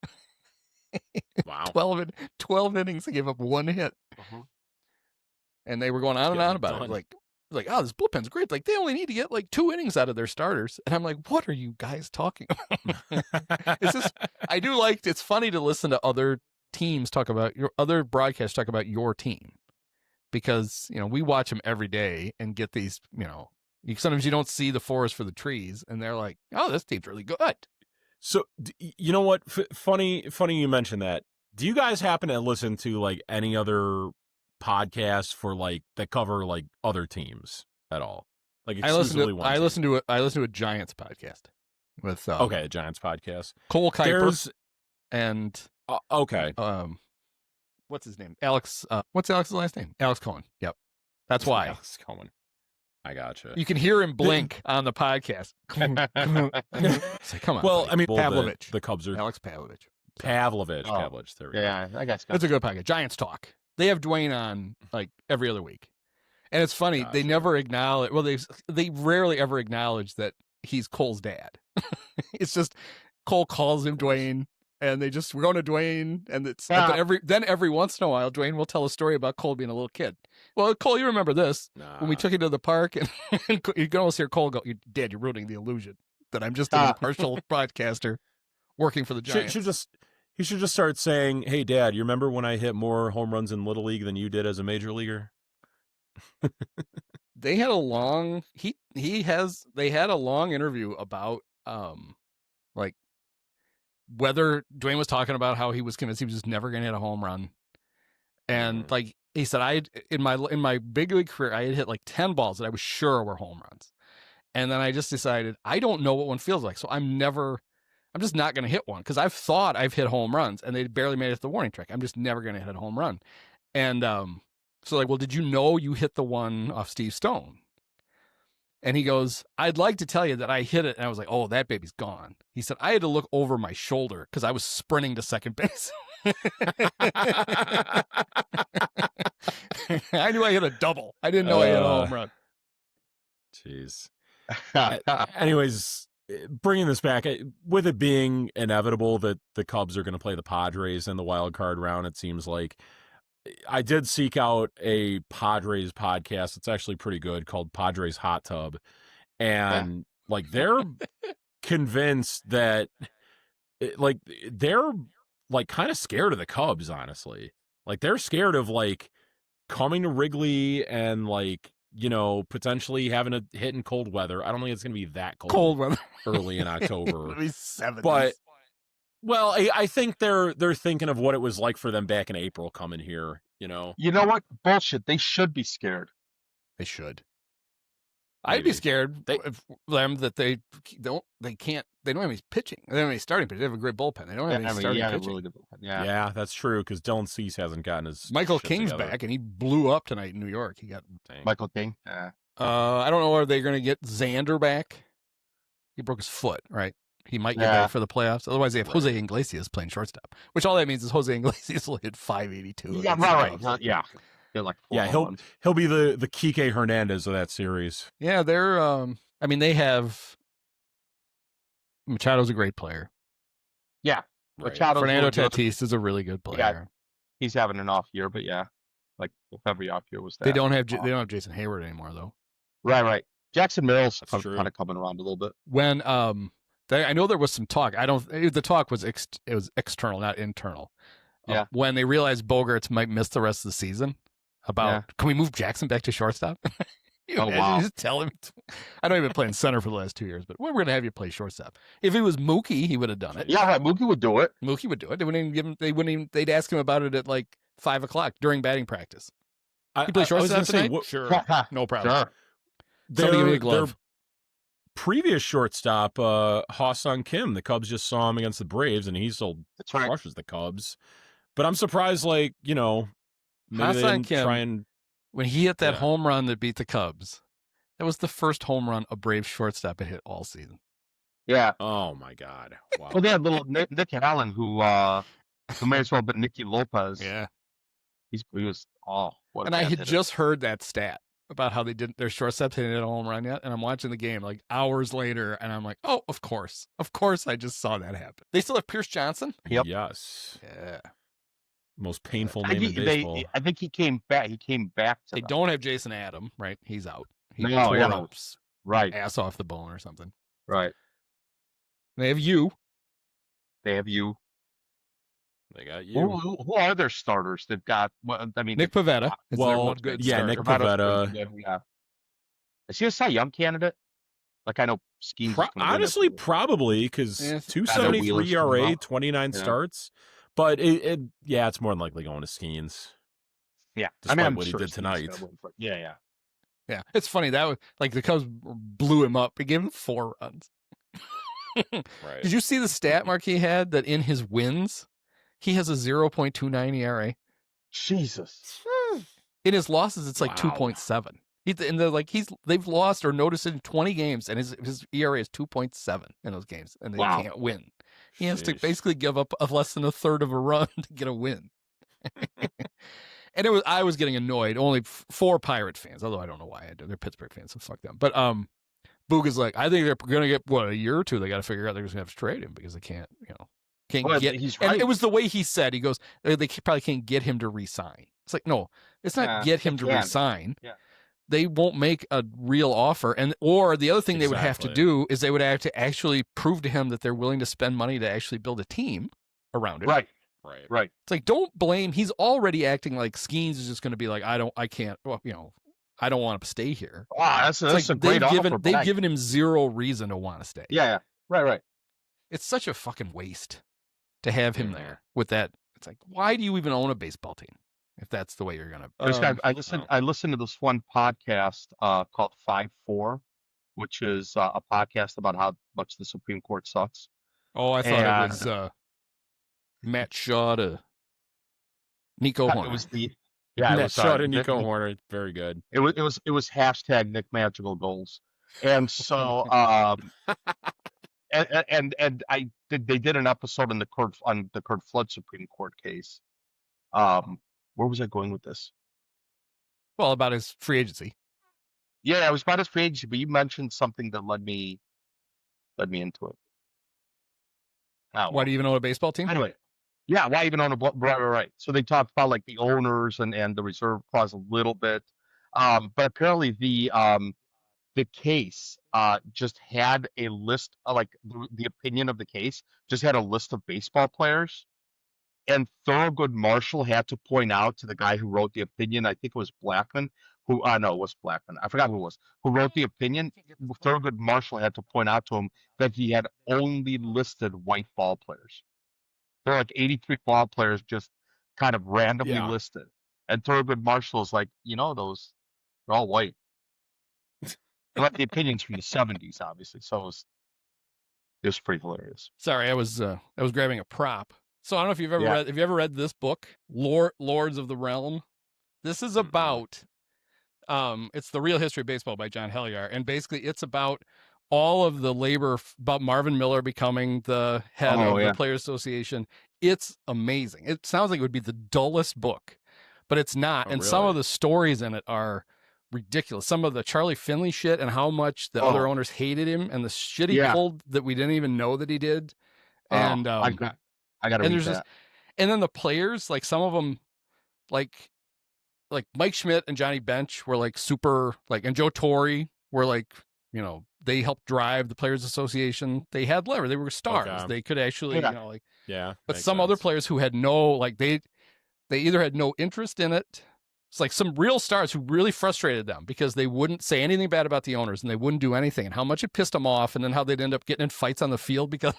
Wow. 12 innings, they gave up 1 hit. And they were going on and on about it. Like, oh, this bullpen's great. Like, they only need to get like 2 innings out of their starters. And I'm like, what are you guys talking about? It's funny to listen to other teams talk about other broadcasts talk about your team. Because, we watch them every day and get these, sometimes you don't see the forest for the trees, and they're like, oh, this team's really good. So, you know what? Funny you mentioned that. Do you guys happen to listen to like any other podcasts for like that cover like other teams at all? Like I listen to a Giants podcast with a Giants podcast. Cole Kuiper and okay. What's his name? Alex. What's Alex's last name? Alex Cohen. Yep. That's why. Alex Cohen. I gotcha. You can hear him blink on the podcast. It's like, come on. Well, I mean, Pavlovich. The Cubs are Alex Pavlovich. Pavlovich. There we go. Yeah, I guess that's a good podcast. Giants Talk. They have Dwayne on like every other week, and it's funny. They never acknowledge. Well, they rarely ever acknowledge that he's Cole's dad. It's just Cole calls him Dwayne. And we're going to Dwayne, and but every once in a while, Dwayne will tell a story about Cole being a little kid. Well, Cole, you remember this when we took you to the park, and you can almost hear Cole go, "Dad, you're ruining the illusion that I'm just an impartial broadcaster working for the Giants." He should just start saying, "Hey, Dad, you remember when I hit more home runs in Little League than you did as a major leaguer?" They had a long they had a long interview about like whether Dwayne was talking about how he was convinced he was just never going to hit a home run. And like he said, in my big league career, I had hit like 10 balls that I was sure were home runs. And then I just decided, I don't know what one feels like. So I'm just not going to hit one because I've thought I've hit home runs and they barely made it to the warning track. I'm just never going to hit a home run. And so like, well, did you know you hit the one off Steve Stone? And he goes, I'd like to tell you that I hit it. And I was like, oh, that baby's gone. He said, I had to look over my shoulder because I was sprinting to second base. I knew I hit a double. I didn't know I hit a home run. Jeez. Anyways, bringing this back, with it being inevitable that the Cubs are going to play the Padres in the wild card round, it seems like I did seek out a Padres podcast. It's actually pretty good, called Padres Hot Tub. And like, they're convinced that like they're like kind of scared of the Cubs, honestly. Like, they're scared of like coming to Wrigley and like, you know, potentially having a hit in cold weather. I don't think it's going to be that cold weather early in October. It'll be 70s. But well, I think they're thinking of what it was like for them back in April coming here, you know. You know what? Bullshit. They should be scared. They should. Maybe. I'd be scared of them that they don't have any pitching. They don't have any starting pitching. They have a great bullpen. They don't have any starting pitching. Really good bullpen. Yeah, that's true, because Dylan Cease hasn't gotten his Michael shit King's together. back, and he blew up tonight in New York. He got Michael King. I don't know, are they going to get Xander back? He broke his foot, right? He might get back for the playoffs. Otherwise, they have Jose Iglesias playing shortstop, which all that means is Jose Iglesias will hit 582. Yeah, right. Yeah. They're like he'll be the Kike Hernandez of that series. Yeah, they're I mean, they have Machado's a great player. Yeah. Right. Fernando Tatis is a really good player. Yeah. He's having an off year, but yeah. Like every off year was that. They don't have Jason Hayward anymore though. Right. Jackson Merrill's kind true. of coming around a little bit. When I know there was some talk. The talk was it was external, not internal. Yeah. When they realized Bogarts might miss the rest of the season, can we move Jackson back to shortstop? Wow. Just tell him. I know he's been playing center for the last 2 years, but we're going to have you play shortstop. If it was Mookie, he would have done it. Yeah, right. Mookie would do it. Mookie would do it. They wouldn't even give him. They wouldn't even. They'd ask him about it at like 5:00 during batting practice. You play shortstop tonight? Sure, no problem. Sure. Somebody give me a glove. Their previous shortstop, Ha-Sung Kim, the Cubs just saw him against the Braves, and he still crushes the Cubs. But I'm surprised, like, you know, maybe they didn't try and... When he hit that home run that beat the Cubs, that was the first home run a Braves shortstop had hit all season. Yeah. Oh, my God. Wow. Well, they had little Nick Allen, who may as well have been Nicky Lopez. Yeah. He was, what and I had just heard that stat about how they didn't, their shortstops hadn't hit a home run yet. And I'm watching the game like hours later, and I'm like, oh, of course. Of course, I just saw that happen. They still have Pierce Johnson? Yep. Yes. Yeah. Most painful name in baseball. I think he came back. They don't have Jason Adam, right? He's out. He tore up right. ass off the bone or something. Right. They have you. They have you. They got you. Who are their starters? They've got, Nick Pivetta. Nick Pivetta. Yeah. Is he a Cy Young candidate? Like, I know Skeens. Honestly, probably, because 2.73 ERA, 29 starts. But it's more than likely going to Skeens. Yeah, despite I'm what sure he did tonight. Yeah. It's funny that was like the Cubs blew him up. He gave him 4 runs. Right. Did you see the stat Marquee had that in his wins he has a 0.29 ERA? Jesus. In his losses, it's like 2.7. They've lost or noticed in 20 games, and his ERA is 2.7 in those games, and they can't win. He has to basically give up less than a third of a run to get a win. And I was getting annoyed. Only 4 Pirate fans, although I don't know why. They're Pittsburgh fans, so fuck them. But Boog is like, I think they're going to get a year or two. They got to figure out they're just going to have to trade him because they can't get. He's right. And it was the way he said. He goes, they probably can't get him to resign. It's like, no, it's not get him to resign. Yeah. They won't make a real offer, or the other thing they would have to do is they would have to actually prove to him that they're willing to spend money to actually build a team around it. Right. It's like, don't blame. He's already acting like Skeens is just going to be like, I don't want to stay here. Wow, that's a great offer. They've given him zero reason to want to stay. Yeah. Right. It's such a fucking waste to have him there with that. It's like, why do you even own a baseball team? if that's the way you're gonna. I listened to this one podcast called 5-4, which is a podcast about how much the Supreme Court sucks. Oh, I thought it was Matt Shōta, Nico Horner. It was the Matt Shōta, Nico Horner. Very good. It was hashtag Nick Magical Goals, and so they did an episode on the Kurt Flood Supreme Court case. Where was I going with this? Well, about his free agency. Yeah, it was about his free agency, but you mentioned something that led me into it. Why do you even own a baseball team? Anyway, yeah, why even own a right? So they talked about like the owners and the reserve clause a little bit, but apparently the case just had a list, like the opinion of the case just had a list of baseball players. And Thurgood Marshall had to point out to the guy who wrote the opinion, I think it was Blackman, it was Blackman. I forgot who it was, who wrote the opinion. Thurgood Marshall had to point out to him that he had only listed white ball players. There are like 83 ball players just kind of randomly listed. And Thurgood Marshall is like, those, they're all white. Like the opinions from the 70s, obviously. So it was pretty hilarious. Sorry, I was grabbing a prop. So I don't know if you've ever read. Have you ever read this book, Lords of the Realm? This is about, it's the real history of baseball by John Helyar, and basically it's about all of the labor about Marvin Miller becoming the head of the Players Association. It's amazing. It sounds like it would be the dullest book, but it's not. And some of the stories in it are ridiculous. Some of the Charlie Finley shit and how much the other owners hated him and the shit he pulled that we didn't even know that he did. And I got to read that. And then the players, like some of them, like Mike Schmidt and Johnny Bench were like super, like, and Joe Torre were like, they helped drive the Players Association. They had lever. They were stars. Okay. They could actually, But some other players who had no, like they either had no interest in it. It's like some real stars who really frustrated them because they wouldn't say anything bad about the owners and they wouldn't do anything, and how much it pissed them off, and then how they'd end up getting in fights on the field because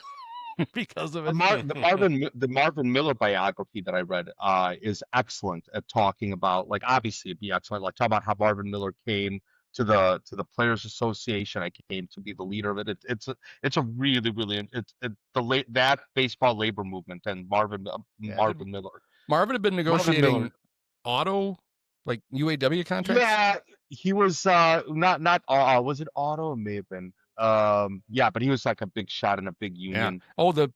of it. The Marvin Miller biography that I read is excellent at talking about, like, obviously it'd be excellent, like talk about how Marvin Miller came to the Players Association. I came to be the leader of it. It's a really that baseball labor movement and Marvin Miller. Marvin had been negotiating auto, like UAW contracts. Yeah, he was not was it auto? It may have been. But he was like a big shot in a big union. Yeah. Oh, the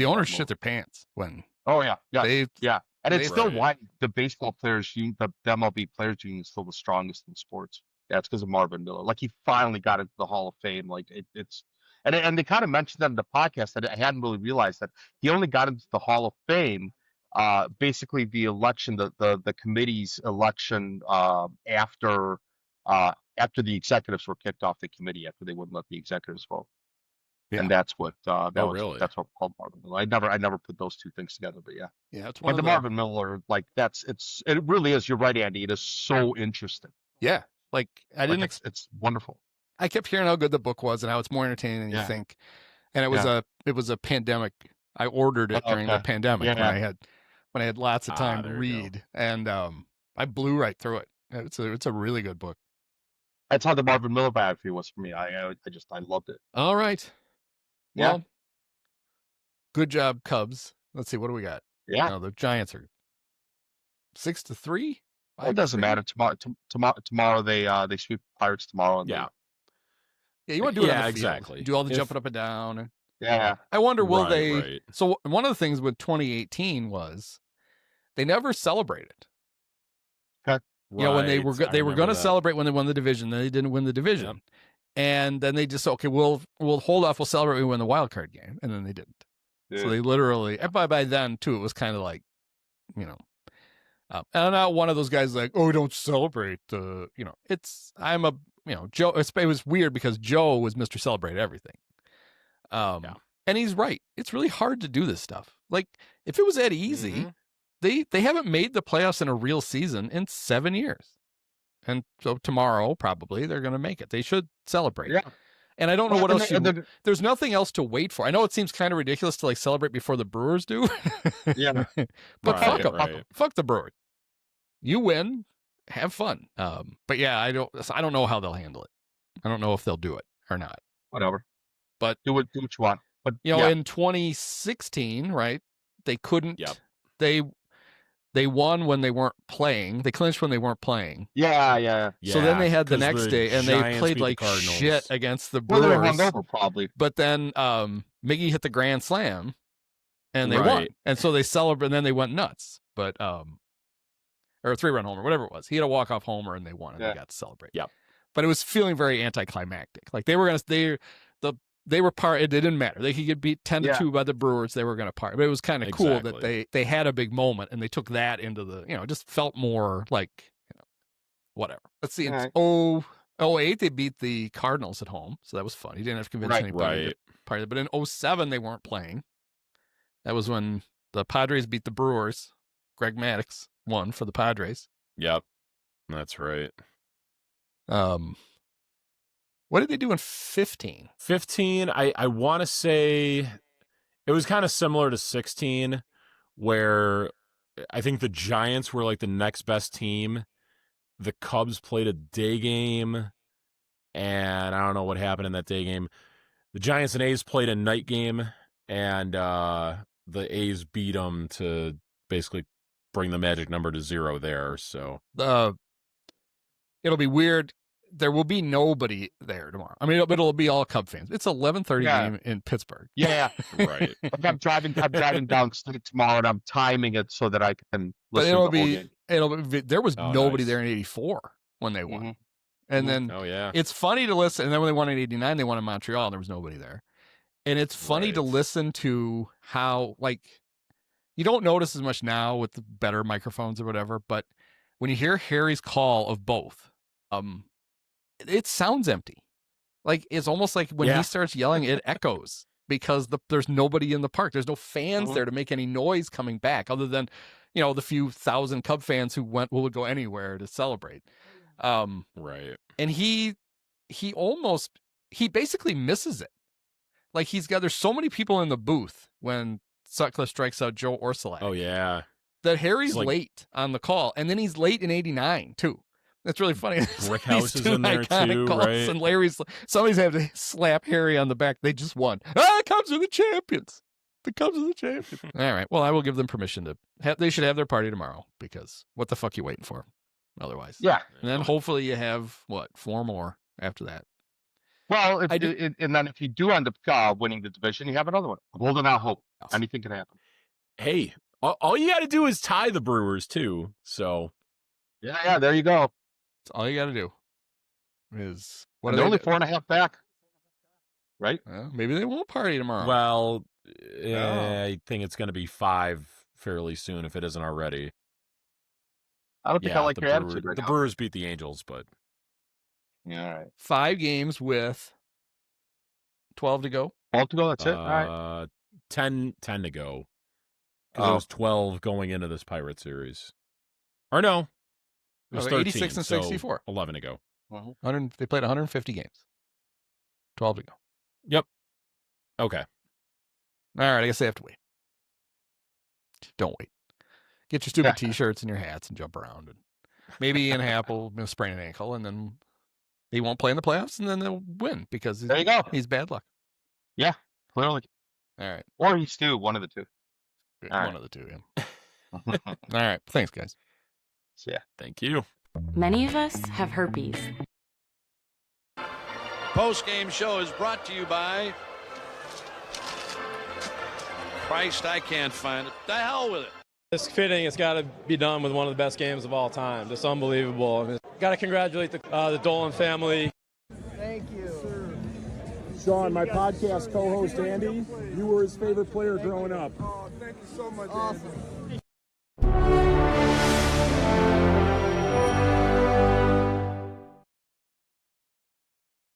owners shit their pants when. Oh yeah. And it's still why the baseball players union, the MLB players union is still the strongest in sports. Yeah, it's because of Marvin Miller. Like he finally got into the Hall of Fame. Like it's and they kind of mentioned that in the podcast that I hadn't really realized that he only got into the Hall of Fame. Basically the election, the committee's election after the executives were kicked off the committee, after they wouldn't let the executives vote. Yeah. And that's what that's what called Marvin Miller. I never put those two things together, but yeah. Yeah, it's one. But the Marvin Miller, like it really is. You're right, Andy. It is so interesting. Yeah, like I didn't. It's wonderful. I kept hearing how good the book was and how it's more entertaining than you think. And it was a pandemic. I ordered it during the pandemic when I had lots of time to read, and I blew right through it. It's a really good book. That's how the Marvin Miller biography was for me. I loved it. All right. Well, good job, Cubs. Let's see, what do we got? Yeah. No, the Giants are 6-3. It doesn't matter. Tomorrow they sweep Pirates tomorrow. And yeah, you want to do it on the field. Exactly. Do all the jumping up and down. Yeah. I wonder, will they? Right. So one of the things with 2018 was they never celebrated. Okay. When they were going to celebrate when they won the division, then they didn't win the division, and then they just we'll hold off, we'll celebrate when we win the wild card game, and then they didn't. Yeah. So they literally, and by then too, it was kind of like, and I'm not one of those guys like, oh, don't celebrate. Joe. It was weird because Joe was Mr. Celebrate Everything. And he's right. It's really hard to do this stuff. Like if it was that easy, they haven't made the playoffs in a real season in 7 years. And so tomorrow, probably they're going to make it. They should celebrate. Yeah. And I don't know what else there's nothing else to wait for. I know it seems kind of ridiculous to like celebrate before the Brewers do. Yeah. But fuck them. Fuck the Brewers. you win, have fun. But yeah, I don't know how they'll handle it. I don't know if they'll do it or not. Whatever. But do what you want. But in 2016, right? They couldn't. Yep. They won when they weren't playing. They clinched when they weren't playing. Yeah. So then they had the next day, and they Giants played beat like the Cardinals. shit against the Brewers. Well, they were hungover, probably. But then Miggy hit the grand slam, and they won. Right. And so they celebrated, and then they went nuts. But or a 3-run homer, whatever it was. He had a walk-off homer, and they won, and they got to celebrate. Yep. But it was feeling very anticlimactic. Like they were part. It didn't matter. They could get beat 10-2 by the Brewers. They were going to part. But it was kind of cool that they had a big moment, and they took that into the, it just felt more like, whatever. Let's see. It's 08, they beat the Cardinals at home, so that was fun. He didn't have to convince anybody to party. But in 07, they weren't playing. That was when the Padres beat the Brewers. Greg Maddux won for the Padres. Yep, that's right. What did they do in 15? 15, I want to say it was kind of similar to 16, where I think the Giants were like the next best team. The Cubs played a day game, and I don't know what happened in that day game. The Giants and A's played a night game, and the A's beat them to basically bring the magic number to 0 there. So it'll be weird. There will be nobody there tomorrow. I mean, it'll be all Cub fans. It's 11:30 game in Pittsburgh. Yeah. Right. I'm driving downstate tomorrow, and I'm timing it so that I can listen But to the whole game. There was nobody there in 84 when they won. Mm-hmm. And then it's funny to listen. And then when they won in 89, they won in Montreal, and there was nobody there. And it's funny to listen to how, like, you don't notice as much now with the better microphones or whatever, but when you hear Harry's call of both, it sounds empty. Like, it's almost like when he starts yelling, it echoes because there's nobody in the park. There's no fans there to make any noise coming back other than, the few thousand Cub fans who would go anywhere to celebrate. Right. And he basically misses it. Like, there's so many people in the booth when Sutcliffe strikes out Joe Orsolak. Oh, yeah. That Harry's late on the call, and then he's late in 89, too. That's really funny. Brickhouse is in there too, calls, right? And somebody's have to slap Harry on the back. They just won. The Cubs are the champions. The Cubs are the champions. All right. Well, I will give them permission to they should have their party tomorrow, because what the fuck you waiting for otherwise? Yeah. And then hopefully you have, 4 more after that. Well, and then if you do end up winning the division, you have another one. I'm holding out hope. Anything can happen. Hey, all you got to do is tie the Brewers, too. So. Yeah, there you go. That's all you got to do. Is what? They're only 4.5 back, right? Maybe they won't party tomorrow. Well, I think it's going to be 5 fairly soon if it isn't already. I don't think I like your attitude right now. The Brewers beat the Angels, but yeah, all right. 5 games with 12 to go. 12 to go. That's it. All right. 10 to go. Because it was 12 going into this Pirate series. Or no. It was 13, 86 and 64. So 11 to go. They played 150 games. 12 to go. Yep. Okay. All right. I guess they have to wait. Don't wait. Get your stupid T-shirts and your hats and jump around. And maybe Ian Happ will sprain an ankle, and then he won't play in the playoffs, and then they'll win because there you go. He's bad luck. Yeah, clearly. All right. Or he's Stu, one of the two. One of the two, yeah. All right. Thanks, guys. Yeah. Thank you. Many of us have herpes. Post-game show is brought to you by Christ, I can't find it. The hell with it. It's fitting. It's got to be done with one of the best games of all time. Just unbelievable. I mean, got to congratulate the Dolan family. Thank you. Sean, my podcast co-host Andy, you were his favorite player growing up. Oh, thank you so much. Awesome.